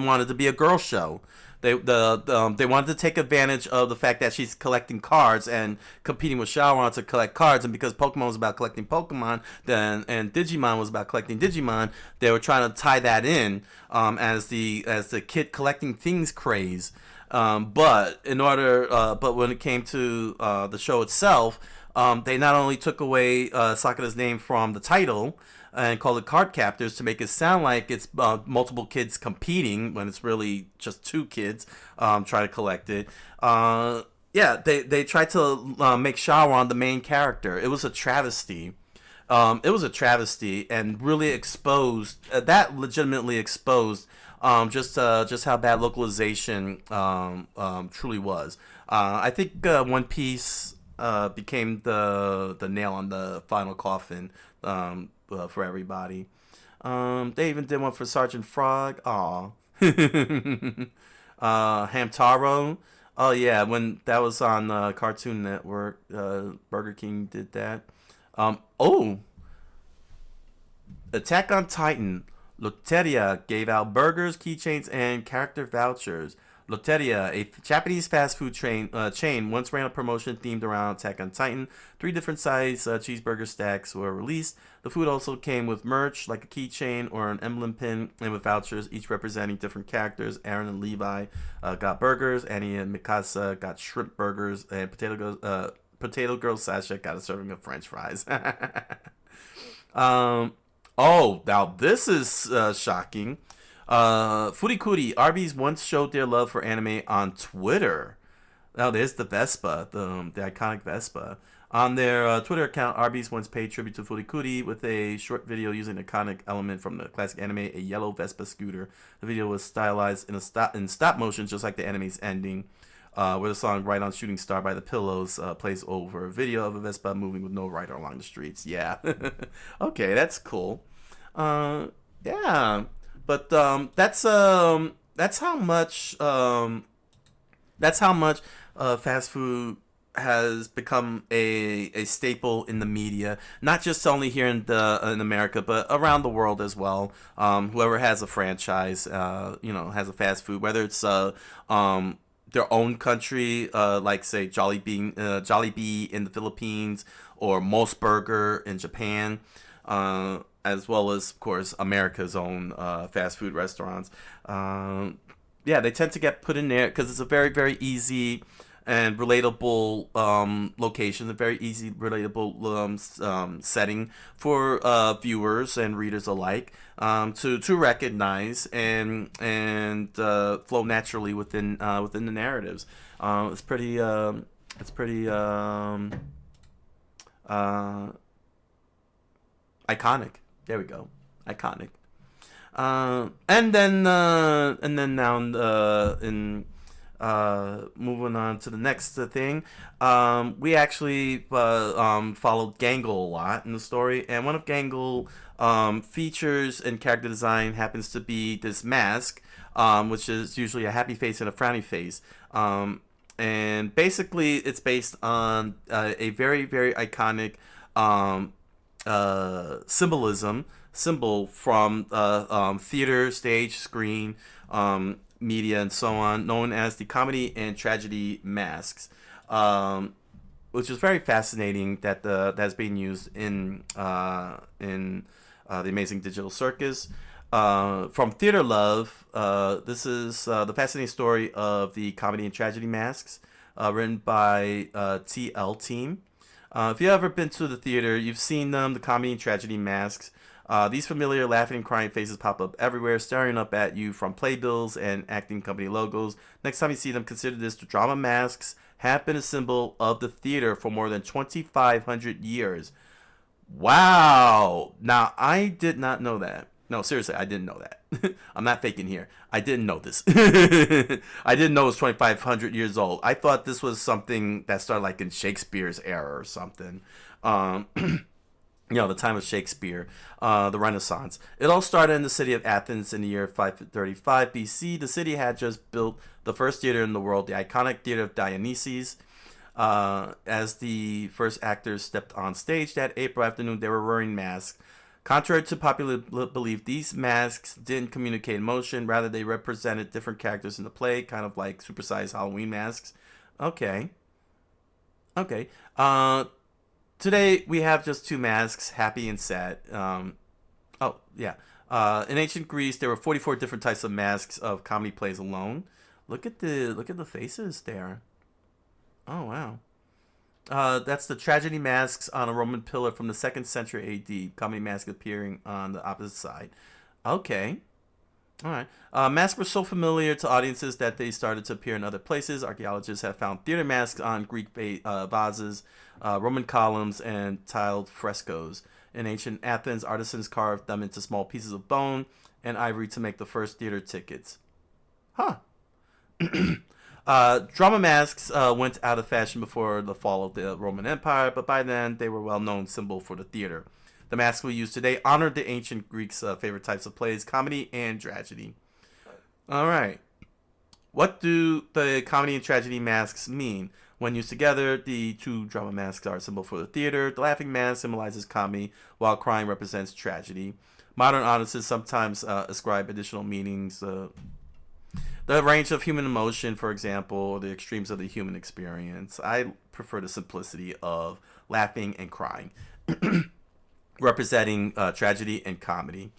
want it to be a girl show. They wanted to take advantage of the fact that she's collecting cards and competing with Shaoran to collect cards, and because Pokemon was about collecting Pokemon, and Digimon was about collecting Digimon, they were trying to tie that in as the kid collecting things craze. But when it came to the show itself, they not only took away Sakura's name from the title and called it Cardcaptors to make it sound like it's multiple kids competing when it's really just 2 kids trying to collect it. They tried to make Shaoran the main character. It was a travesty. And really exposed legitimately exposed just how bad localization truly was. I think One Piece became the nail on the final coffin for everybody. They even did one for Sergeant Frog. Aw. Hamtaro. Oh yeah, when that was on Cartoon Network, Burger King did that. Attack on Titan. Loteria gave out burgers, keychains, and character vouchers. Loteria, a Japanese fast food chain, once ran a promotion themed around Attack on Titan. 3 different size cheeseburger stacks were released. The food also came with merch, like a keychain or an emblem pin, and with vouchers, each representing different characters. Aaron and Levi got burgers. Annie and Mikasa got shrimp burgers. And Potato Girl Sasha got a serving of French fries. Now this is shocking. Furikuri, Arby's once showed their love for anime on Twitter. Now there's the Vespa, the iconic Vespa. On their Twitter account, Arby's once paid tribute to Furikuri with a short video using an iconic element from the classic anime, a yellow Vespa scooter. The video was stylized in stop motion, just like the anime's ending, where the song "Ride On Shooting Star" by the Pillows plays over a video of a Vespa moving with no rider along the streets. Yeah, okay, that's cool. Yeah. But that's how much fast food has become a staple in the media, not just only here in America, but around the world as well. Whoever has a franchise, has a fast food, whether it's their own country, like say Jollibee in the Philippines or Mos Burger in Japan. as well as, of course, America's own fast food restaurants. Yeah, they tend to get put in there because it's a very, very easy and relatable location, a very easy, relatable setting for viewers and readers alike to recognize and flow naturally within the narratives. It's pretty iconic. There we go, iconic. And then now moving on to the next thing, we actually followed Gangle a lot in the story, and one of Gangle features and character design happens to be this mask, which is usually a happy face and a frowny face. And basically it's based on a very, very iconic symbol from theater, stage, screen, media, and so on, known as the comedy and tragedy masks, which is very fascinating that that's being used in the Amazing Digital Circus. From Theater Love, this is the fascinating story of the comedy and tragedy masks, written by TL Team. If you've ever been to the theater, you've seen them, the comedy and tragedy masks. These familiar laughing and crying faces pop up everywhere, staring up at you from playbills and acting company logos. Next time you see them, consider this: the drama masks have been a symbol of the theater for more than 2,500 years. Wow! Now, I did not know that. No, seriously, I didn't know that. I'm not faking here. I didn't know this. I didn't know it was 2,500 years old. I thought this was something that started like in Shakespeare's era or something. The time of Shakespeare, the Renaissance. It all started in the city of Athens in the year 535 BC. The city had just built the first theater in the world, the iconic Theater of Dionysus. As the first actors stepped on stage that April afternoon, they were wearing masks. Contrary to popular belief, these masks didn't communicate emotion. Rather, they represented different characters in the play, kind of like supersized Halloween masks. Okay. Today, we have just two masks, happy and sad. In ancient Greece, there were 44 different types of masks of comedy plays alone. Look at the faces there. Oh, wow. That's the tragedy masks on a Roman pillar from the 2nd century AD. Comedy mask appearing on the opposite side. Okay. All right. Masks were so familiar to audiences that they started to appear in other places. Archaeologists have found theater masks on Greek vases, Roman columns, and tiled frescoes. In ancient Athens, artisans carved them into small pieces of bone and ivory to make the first theater tickets. Huh. Drama masks went out of fashion before the fall of the Roman Empire, but by then they were a well-known symbol for the theater. The masks we use today honored the ancient Greeks' favorite types of plays, comedy and tragedy. All right. What do the comedy and tragedy masks mean? When used together, the two drama masks are a symbol for the theater. The laughing mask symbolizes comedy, while crying represents tragedy. Modern audiences sometimes ascribe additional meanings. The range of human emotion, for example, or the extremes of the human experience. I prefer the simplicity of laughing and crying, representing tragedy and comedy.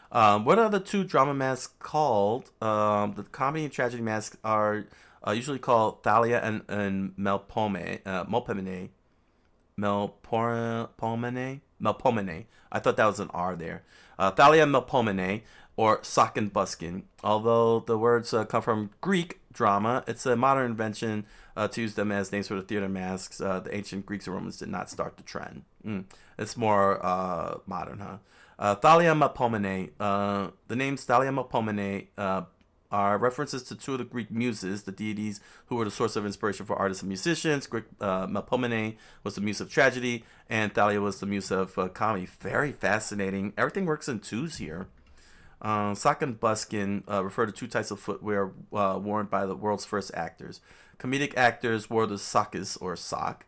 What are the two drama masks called? The comedy and tragedy masks are usually called Thalia and Melpomene. Melpomene. I thought that was an R there. Thalia and Melpomene, or sock and buskin. Although the words come from Greek drama, it's a modern invention to use them as names for the theater masks. The ancient Greeks and Romans did not start the trend. It's more modern, huh? Thalia Melpomene. The names Thalia Melpomene are references to two of the Greek muses, the deities who were the source of inspiration for artists and musicians. Greek Melpomene was the muse of tragedy, and Thalia was the muse of comedy. Very fascinating. Everything works in twos here. Sock and buskin refer to two types of footwear worn by the world's first actors. Comedic actors wore the sockis, or sock,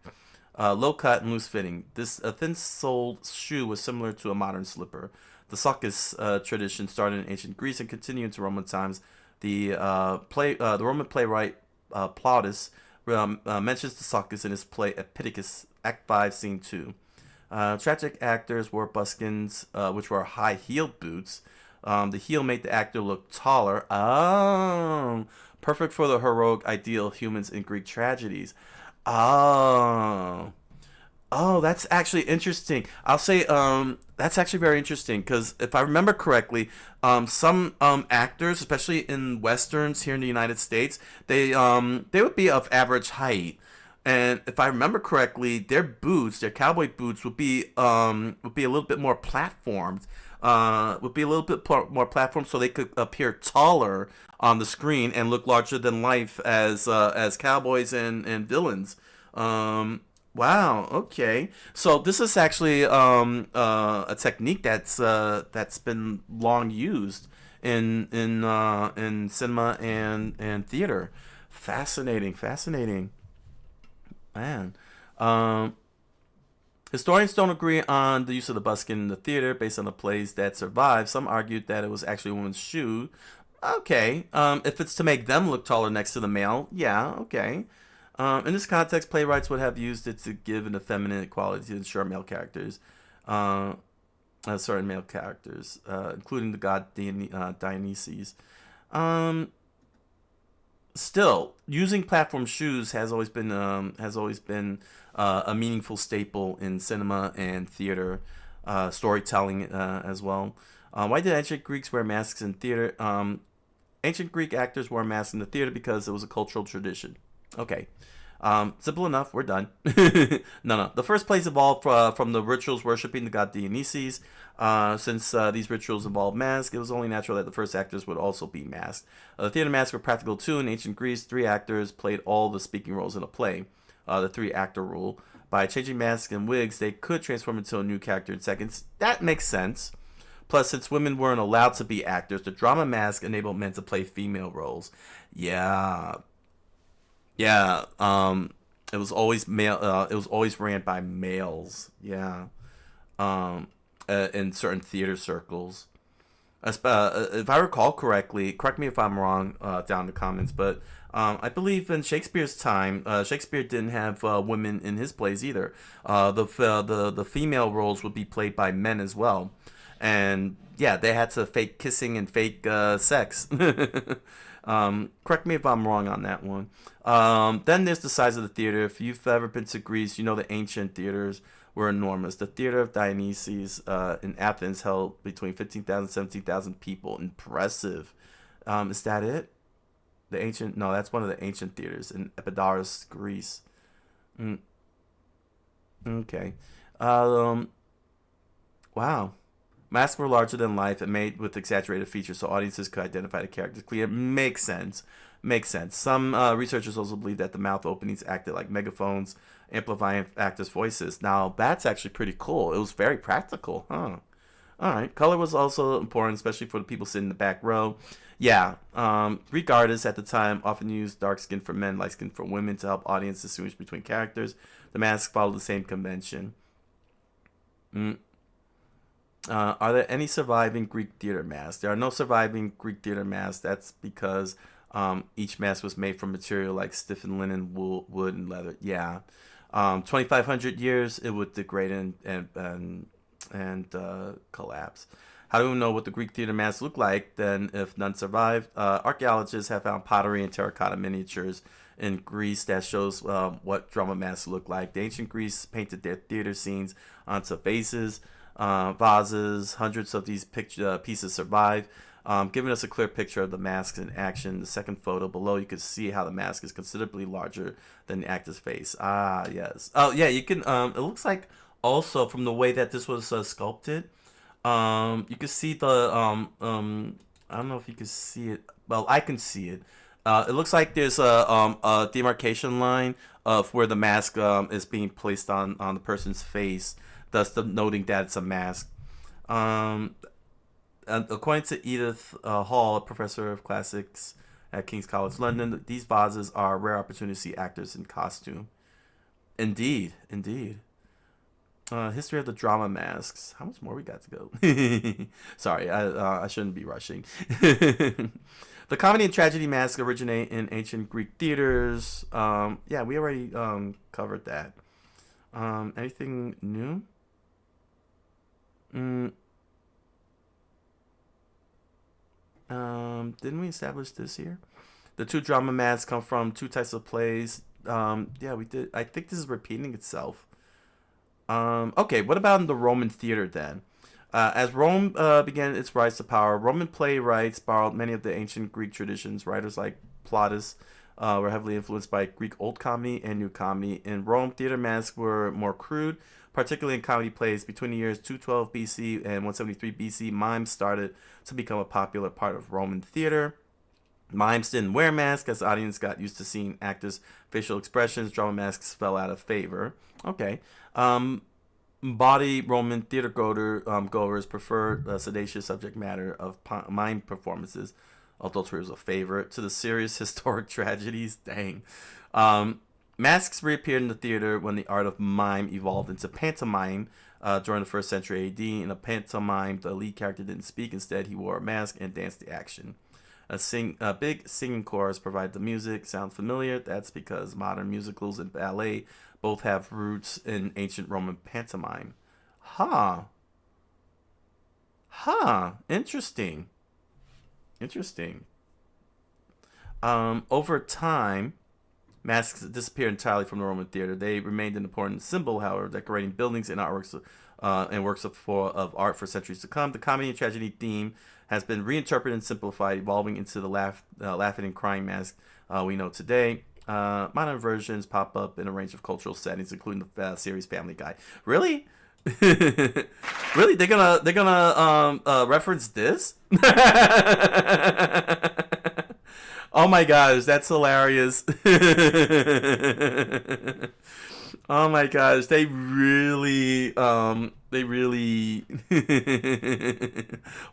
low cut and loose fitting. This thin-soled shoe was similar to a modern slipper. The sockis tradition started in ancient Greece and continued into Roman times. The Roman playwright Plautus mentions the sockis in his play Epictetus, Act 5, Scene 2. Tragic actors wore buskins, which were high-heeled boots. The heel made the actor look taller. Oh, perfect for the heroic ideal of humans in Greek tragedies. Oh. Oh, that's actually interesting. I'll say that's actually very interesting because if I remember correctly, some actors, especially in westerns here in the United States, they would be of average height, and if I remember correctly, their boots, their cowboy boots, would be a little bit more platformed, more platformed, so they could appear taller on the screen and look larger than life as cowboys and villains. Wow. Okay. So this is actually a technique that's been long used in cinema and theater. Fascinating. Fascinating. Man. Historians don't agree on the use of the buskin in the theater based on the plays that survived. Some argued that it was actually a woman's shoe. Okay. If it's to make them look taller next to the male, yeah. Okay. In this context, playwrights would have used it to give an effeminate quality to ensure male characters, certain male characters, including the god Dionysus. Still, using platform shoes has always been a meaningful staple in cinema and theater, storytelling as well. Why did ancient Greeks wear masks in theater? Ancient Greek actors wore masks in the theater because it was a cultural tradition. Okay. Simple enough. We're done. No. The first plays evolved from the rituals worshiping the god Dionysus. Since these rituals involved masks, it was only natural that the first actors would also be masked. The theater masks were practical too. In ancient Greece, 3 actors played all the speaking roles in a play. The 3-actor rule. By changing masks and wigs, they could transform into a new character in seconds. That makes sense. Plus, since women weren't allowed to be actors, the drama mask enabled men to play female roles. Yeah. It was always male. It was always ran by males. Yeah. In certain theater circles. If I recall correctly, correct me if I'm wrong down in the comments, but I believe in Shakespeare's time, Shakespeare didn't have women in his plays either. The female roles would be played by men as well, and yeah, they had to fake kissing and fake sex. Correct me if I'm wrong on that one. Then there's the size of the theater. If you've ever been to Greece, you know the ancient theaters were enormous. The Theater of Dionysus in Athens held between 15,000 and 17,000 people. Impressive. Is that it? No, that's one of the ancient theaters in Epidaurus, Greece. Okay. Wow. Masks were larger than life and made with exaggerated features so audiences could identify the characters clearly. Makes sense. Some researchers also believe that the mouth openings acted like megaphones, amplifying actors' voices. Now, that's actually pretty cool. It was very practical, huh? Alright. Color was also important, especially for the people sitting in the back row. Yeah. Greek artists at the time often used dark skin for men, light skin for women to help audiences distinguish between characters. The masks followed the same convention. Are there any surviving Greek theater masks? There are no surviving Greek theater masks. That's because each mask was made from material like stiffened linen, wool, wood, and leather. Yeah. 2,500 years, it would degrade and collapse. How do we know what the Greek theater masks look like then if none survived? Archaeologists have found pottery and terracotta miniatures in Greece that shows what drama masks look like. The ancient Greece painted their theater scenes onto vases, vases. Hundreds of these pieces survive, giving us a clear picture of the masks in action. The second photo below, you can see how the mask is considerably larger than the actor's face. Ah, yes. Oh, yeah, you can, it looks like also from the way that this was sculpted, you can see the, I don't know if you can see it. Well, I can see it. It looks like there's a demarcation line of where the mask is being placed on the person's face, thus noting that it's a mask. And according to Edith Hall, a professor of classics at King's College London, these vases are a rare opportunity to see actors in costume. Indeed. History of the drama masks. How much more we got to go? Sorry, I shouldn't be rushing. The comedy and tragedy masks originate in ancient Greek theaters. Yeah, we already covered that. Anything new? Didn't we establish this here? The two drama masks come from two types of plays. Yeah, we did. I think this is repeating itself. Okay, what about in the Roman theater then? As Rome began its rise to power, Roman playwrights borrowed many of the ancient Greek traditions. Writers like Plautus were heavily influenced by Greek Old Comedy and New Comedy. In Rome, theater masks were more crude, particularly in comedy plays. Between the years 212 BC and 173 BC, mimes started to become a popular part of Roman theater. Mimes didn't wear masks as the audience got used to seeing actors' facial expressions. Drama masks fell out of favor. Okay. Body Roman theater goers preferred sedacious subject matter of mime performances. Adultery was a favorite to the serious historic tragedies. Dang. Masks reappeared in the theater when the art of mime evolved into pantomime during the 1st century AD. In a pantomime, the lead character didn't speak. Instead, he wore a mask and danced the action. A big singing chorus provided the music. Sound familiar? That's because modern musicals and ballet both have roots in ancient Roman pantomime. Interesting. Over time, masks disappeared entirely from the Roman theater. They remained an important symbol, however, decorating buildings and artworks and works of art for centuries to come. The comedy and tragedy theme has been reinterpreted and simplified, evolving into the laughing and crying mask we know today. Modern versions pop up in a range of cultural settings, including the series Family Guy. Really? Really? They're gonna reference this? Oh my gosh, that's hilarious. Oh my gosh, they really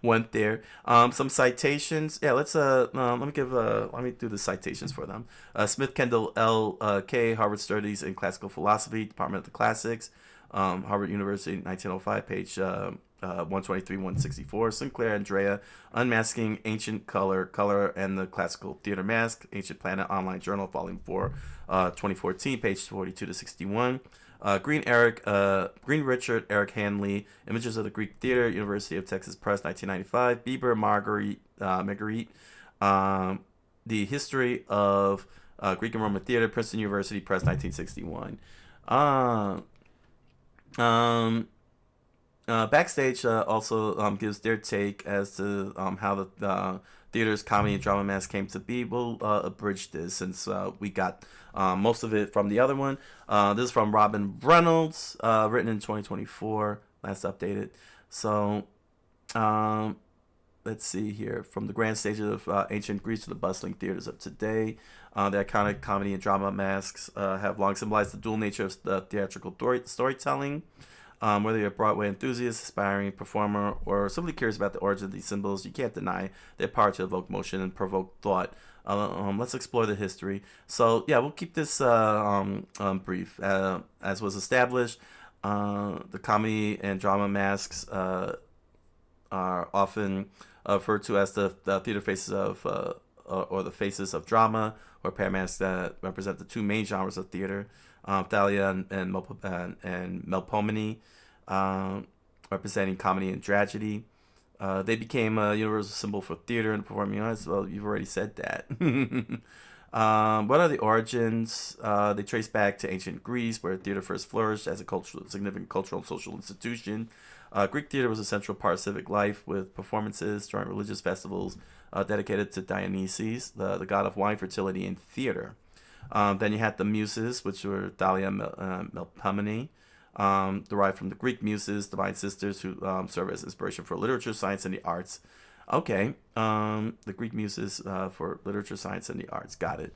went there. Some citations. Yeah, let me do the citations for them. Smith Kendall L.K., Harvard Studies in Classical Philosophy, Department of the Classics, Harvard University, 1905, page 123, 164. Sinclair Andrea, Unmasking Ancient Color and the Classical Theater Mask, Ancient Planet Online Journal, Volume 4, 2014, page 42 to 61. Green Richard, Eric Hanley, Images of the Greek Theater, University of Texas Press, 1995. Bieber, Marguerite, The History of Greek and Roman Theater, Princeton University Press, 1961. Backstage also gives their take as to how the theater's comedy and drama mask came to be. We'll abridge this since we got most of it from the other one. This is from Robin Reynolds, written in 2024, last updated. So let's see here. From the grand stages of ancient Greece to the bustling theaters of today, the iconic comedy and drama masks have long symbolized the dual nature of the theatrical storytelling. Whether you're a Broadway enthusiast, aspiring performer, or simply curious about the origin of these symbols, you can't deny their power to evoke motion and provoke thought. Let's explore the history. So, yeah, we'll keep this brief. As was established, the comedy and drama masks are often referred to as the theater faces of, or the faces of drama, or pair masks that represent the two main genres of theater. Thalia and Melpomene, representing comedy and tragedy. They became a universal symbol for theater and performing arts. Well, you've already said that. What are the origins? They trace back to ancient Greece, where theater first flourished as a significant cultural and social institution. Greek theater was a central part of civic life, with performances during religious festivals dedicated to Dionysus, the god of wine, fertility, and theater. Then you had the Muses, which were Thalia and Melpomene, derived from the Greek Muses, divine sisters who serve as inspiration for literature, science, and the arts. Okay, the Greek Muses for literature, science, and the arts. Got it.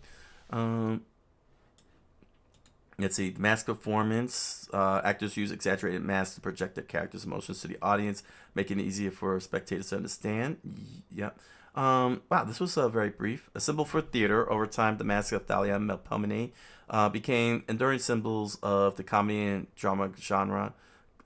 Let's see. Mask performance. Actors use exaggerated masks to project their characters' emotions to the audience, making it easier for spectators to understand. Yep. Wow, this was very brief. A symbol for theater. Over time, the mask of Thalia and Melpomene became enduring symbols of the comedy and drama genre,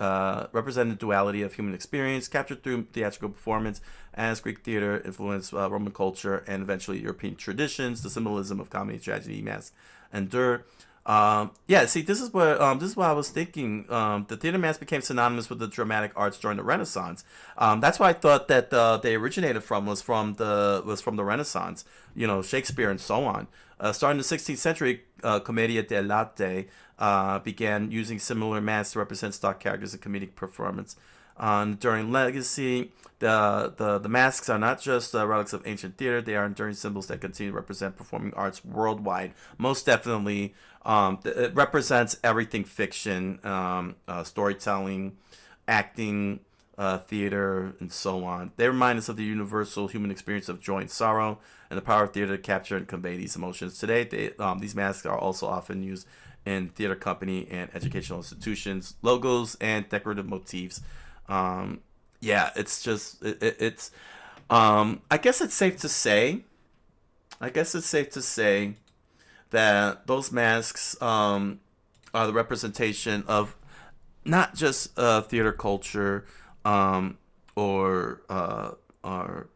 represented the duality of human experience, captured through theatrical performance. As Greek theater influenced Roman culture and eventually European traditions, the symbolism of comedy and tragedy masks endure. Yeah, see, this is what I was thinking. The theater mask became synonymous with the dramatic arts during the Renaissance. That's why I thought that they originated from was from the Renaissance. Shakespeare and so on. Starting in the 16th century, Commedia dell'arte began using similar masks to represent stock characters in comedic performance. During Legacy, the masks are not just relics of ancient theater; they are enduring symbols that continue to represent performing arts worldwide. Most definitely, it represents everything: fiction, storytelling, acting, theater, and so on. They remind us of the universal human experience of joy and sorrow, and the power of theater to capture and convey these emotions. Today, these masks are also often used in theater company and educational institutions, logos, and decorative motifs. Yeah, it's just it's. I guess it's safe to say. That those masks are the representation of not just theater culture, or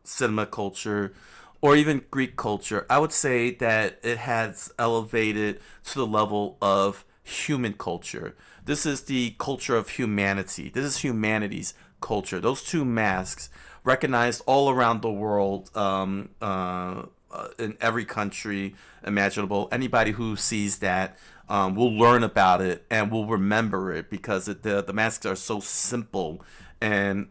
cinema culture, or even Greek culture. I would say that it has elevated to the level of human culture. This is the culture of humanity. This is humanity's culture. Those two masks, recognized all around the world, in every country imaginable. Anybody who sees that will learn about it and will remember it, because the masks are so simple and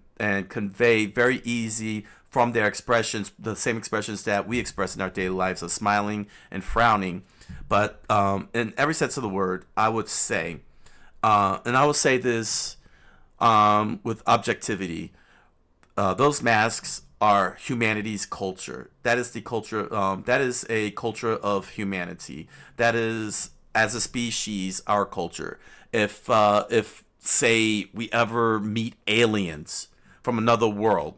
convey very easy from their expressions, the same expressions that we express in our daily lives of smiling and frowning. But in every sense of the word, I would say, and I will say this with objectivity, those masks are humanity's culture. That is the culture. That is a culture of humanity. That is, as a species, our culture. If say we ever meet aliens from another world,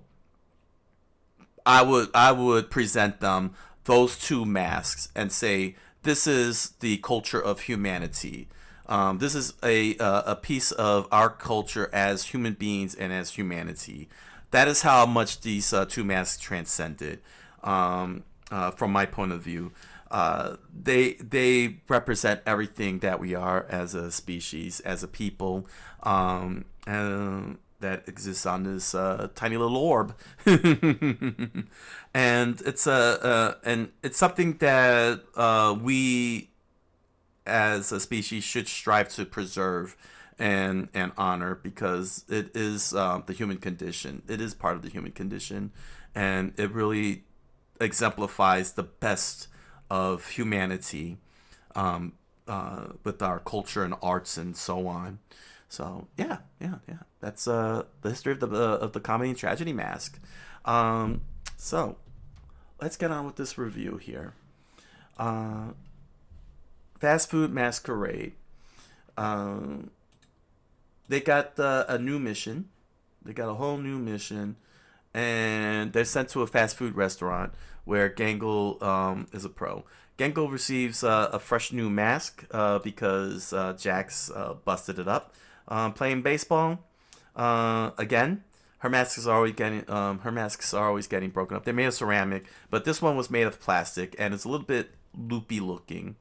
I would present them those two masks and say, this is the culture of humanity. This is a piece of our culture as human beings and as humanity. That is how much these two masks transcended, from my point of view. They represent everything that we are as a species, as a people, and that exists on this tiny little orb. And it's something that we as a species should strive to preserve and honor, because it is the human condition. It is part of the human condition, and it really exemplifies the best of humanity, with our culture and arts and so on. So yeah. That's the history of the comedy and tragedy mask. So let's get on with this review here. Fast Food Masquerade. They got a new mission. They got a whole new mission, and they're sent to a fast food restaurant where Gangle is a pro. Gangle receives a fresh new mask because Jax busted it up playing baseball. Again, her masks are always getting broken up. They're made of ceramic, but this one was made of plastic, and it's a little bit loopy looking.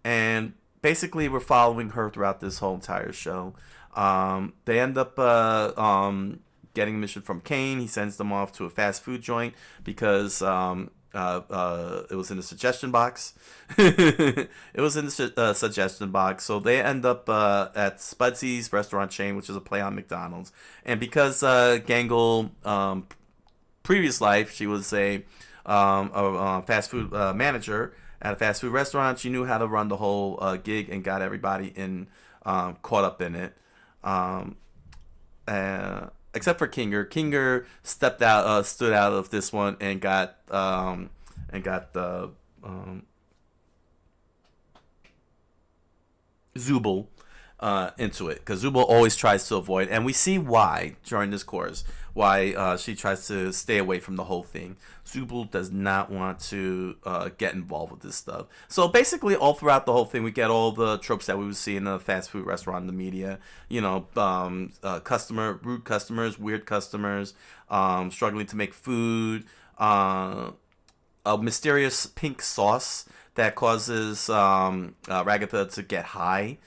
And basically, we're following her throughout this whole entire show. They end up getting a mission from Kane. He sends them off to a fast food joint because it was in the suggestion box. It was in the suggestion box. So they end up at Spudsy's restaurant chain, which is a play on McDonald's. And because Gangle, previous life, she was a fast food manager at a fast food restaurant, she knew how to run the whole gig and got everybody caught up in it. Except for Kinger. Kinger stood out of this one and got the Zubul into it, because Zubul always tries to avoid, and we see why during this course, why she tries to stay away from the whole thing. Zubul does not want to get involved with this stuff. So basically, all throughout the whole thing, we get all the tropes that we would see in a fast food restaurant in the media. Rude customers, weird customers, struggling to make food, a mysterious pink sauce that causes Ragatha to get high.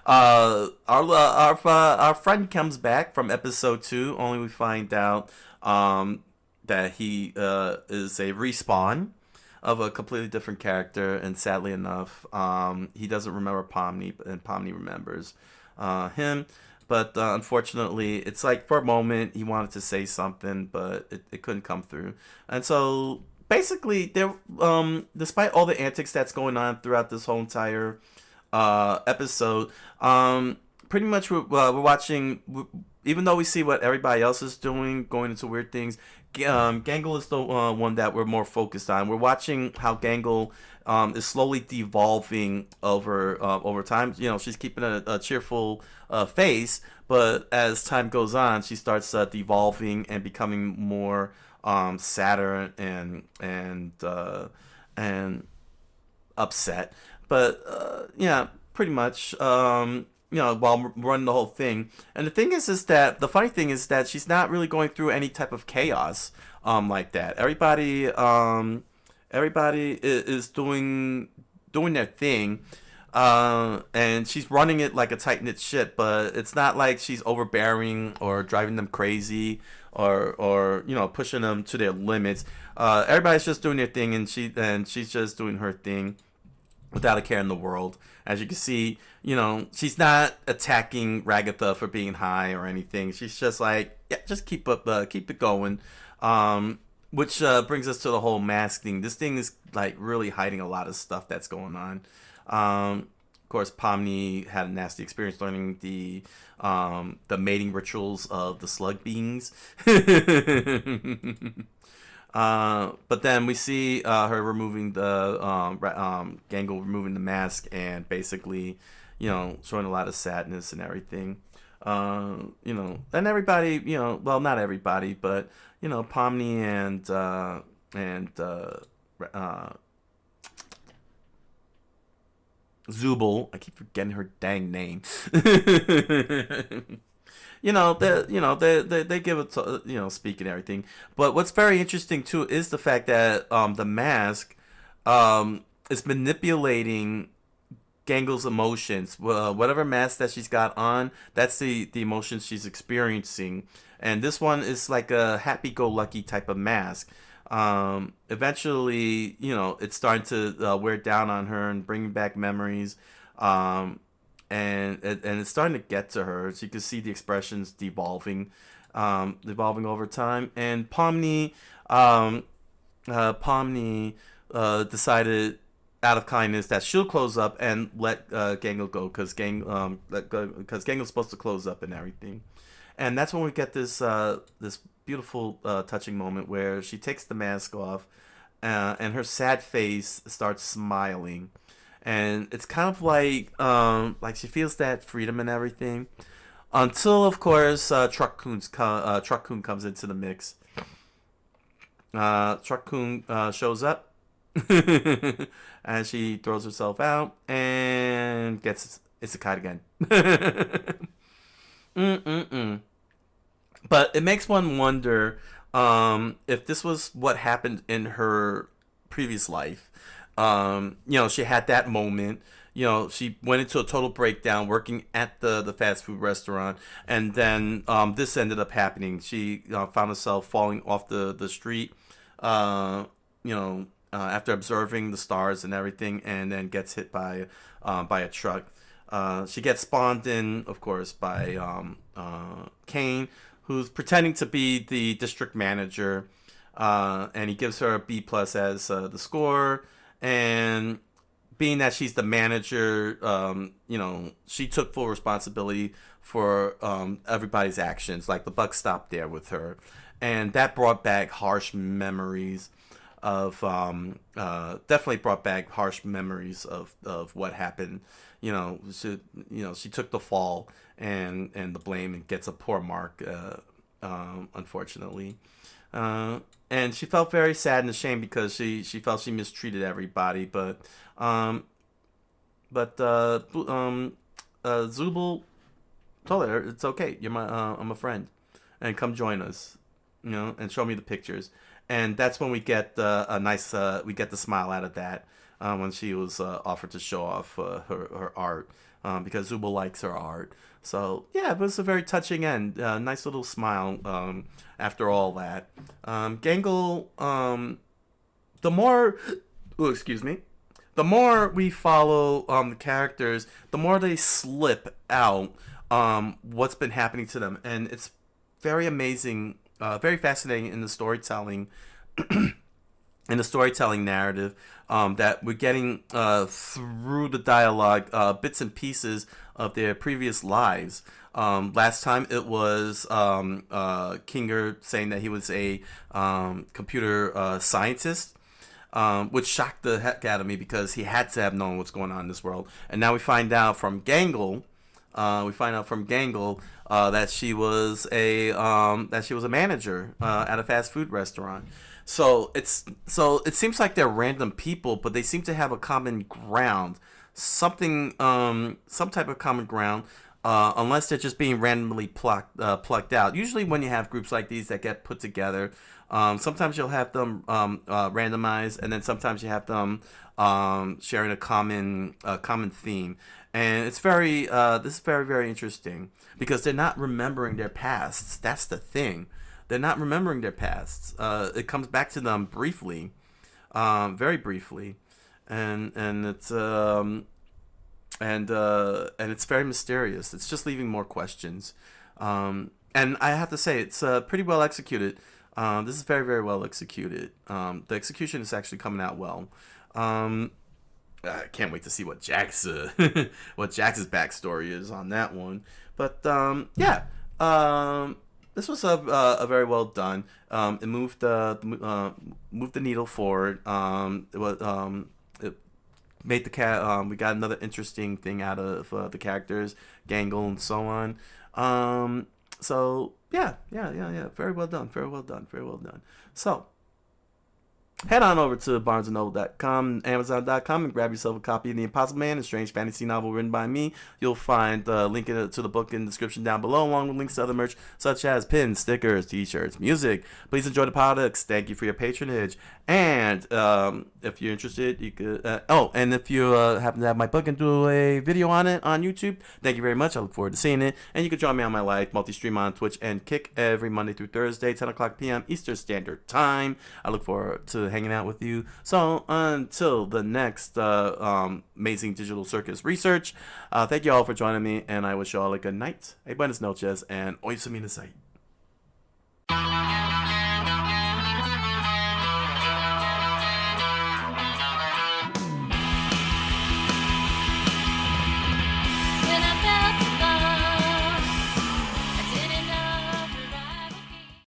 Our friend comes back from episode 2. Only we find out that he is a respawn of a completely different character, and sadly enough, he doesn't remember Pomni, and Pomni remembers him. But unfortunately, it's like for a moment he wanted to say something, but it couldn't come through. And so basically, there, despite all the antics that's going on throughout this whole entire episode, pretty much we're watching. Even though we see what everybody else is doing, going into weird things, Gangle is the one that we're more focused on. We're watching how Gangle is slowly devolving over time. You know, she's keeping a cheerful face, but as time goes on, she starts devolving and becoming more sadder and upset. But yeah, pretty much. You know, while running the whole thing. And the thing is that the funny thing is that she's not really going through any type of chaos like that. Everybody is doing their thing, and she's running it like a tight knit ship. But it's not like she's overbearing or driving them crazy or you know, pushing them to their limits. Everybody's just doing their thing, and she's just doing her thing without a care in the world. As you can see, you know, she's not attacking Ragatha for being high or anything. She's just like, yeah, just keep it going. Which brings us to the whole mask thing. This thing is like really hiding a lot of stuff that's going on. Of course, Pomni had a nasty experience learning the mating rituals of the slug beings. But then we see her removing the Gangle removing the mask and basically, you know, showing a lot of sadness and everything. You know, and everybody, you know, well, not everybody, but you know, Pomni and Zubul. I keep forgetting her dang name. They give it to, you know, speak and everything. But what's very interesting too is the fact that the mask is manipulating Gangle's emotions. Whatever mask that she's got on, that's the emotions she's experiencing. And this one is like a happy-go-lucky type of mask. Eventually, you know, it's starting to wear down on her and bring back memories. And it's starting to get to her. So you can see the expressions devolving over time. And Pomni decided out of kindness that she'll close up and let Gangle go, because Gangle's supposed to close up and everything. And that's when we get this beautiful touching moment where she takes the mask off, and her sad face starts smiling. And it's kind of like she feels that freedom and everything, until of course Truck Coon comes into the mix. Truck Coon shows up, and she throws herself out and gets isekai again. But it makes one wonder if this was what happened in her previous life. You know, she had that moment. You know, she went into a total breakdown working at the fast food restaurant, and then this ended up happening. She found herself falling off the street, after observing the stars and everything, and then gets hit by a truck. She gets spawned in, of course, by Kane, who's pretending to be the district manager, and he gives her a B+ as the score. And being that she's the manager, she took full responsibility for everybody's actions. Like, the buck stopped there with her. And that brought back harsh memories of, definitely brought back harsh memories of what happened. She took the fall and the blame and gets a poor mark, unfortunately. And she felt very sad and ashamed because she felt she mistreated everybody. But Zubul told her, it's okay. I'm a friend, and come join us. you know, and show me the pictures. And that's when we get a nice, we get the smile out of that when she was offered to show off her art because Zubo likes her art. So yeah, it was a very touching end. Nice little smile after all that. Gangle, the more, excuse me, the more we follow the characters, the more they slip out what's been happening to them, and it's very amazing, very fascinating in the storytelling, in the storytelling narrative that we're getting through the dialogue, bits and pieces of their previous lives. Last time it was Kinger saying that he was a computer scientist. Which shocked the heck out of me because he had to have known what's going on in this world. And now we find out from Gangle, that she was a manager at a fast food restaurant. So it seems like they're random people, but they seem to have a common ground, something, some type of common ground. Unless they're just being randomly plucked out. Usually, when you have groups like these that get put together, sometimes you'll have them randomized, and then sometimes you have them sharing a common theme. And it's very this is very, very interesting because they're not remembering their pasts. That's the thing. They're not remembering their pasts. It comes back to them briefly, very briefly, and it's. And it's very mysterious. It's just leaving more questions. And I have to say, it's pretty well executed. This is very, very well executed. The execution is actually coming out well. I can't wait to see what Jack's backstory is on that one. But yeah, this was a very well done. It moved the needle forward. It was made the we got another interesting thing out of the characters, Gangle and so on. So yeah, very well done. So head on over to BarnesandNoble.com, Amazon.com, and grab yourself a copy of The Impossible Man, a strange fantasy novel written by me. You'll find the link to the book in the description down below, along with links to other merch such as pins, stickers, t-shirts, music. Please enjoy the products. Thank you for your patronage. And if you're interested, you could. And if you happen to have my book and do a video on it on YouTube, thank you very much. I look forward to seeing it. And you can join me on my live multi-stream on Twitch and Kick every Monday through Thursday, 10 o'clock p.m. Eastern Standard Time. I look forward to hanging out with you. So until the next amazing digital circus research, thank you all for joining me, and I wish you all a good night, a buenas noches, and oisamina sight.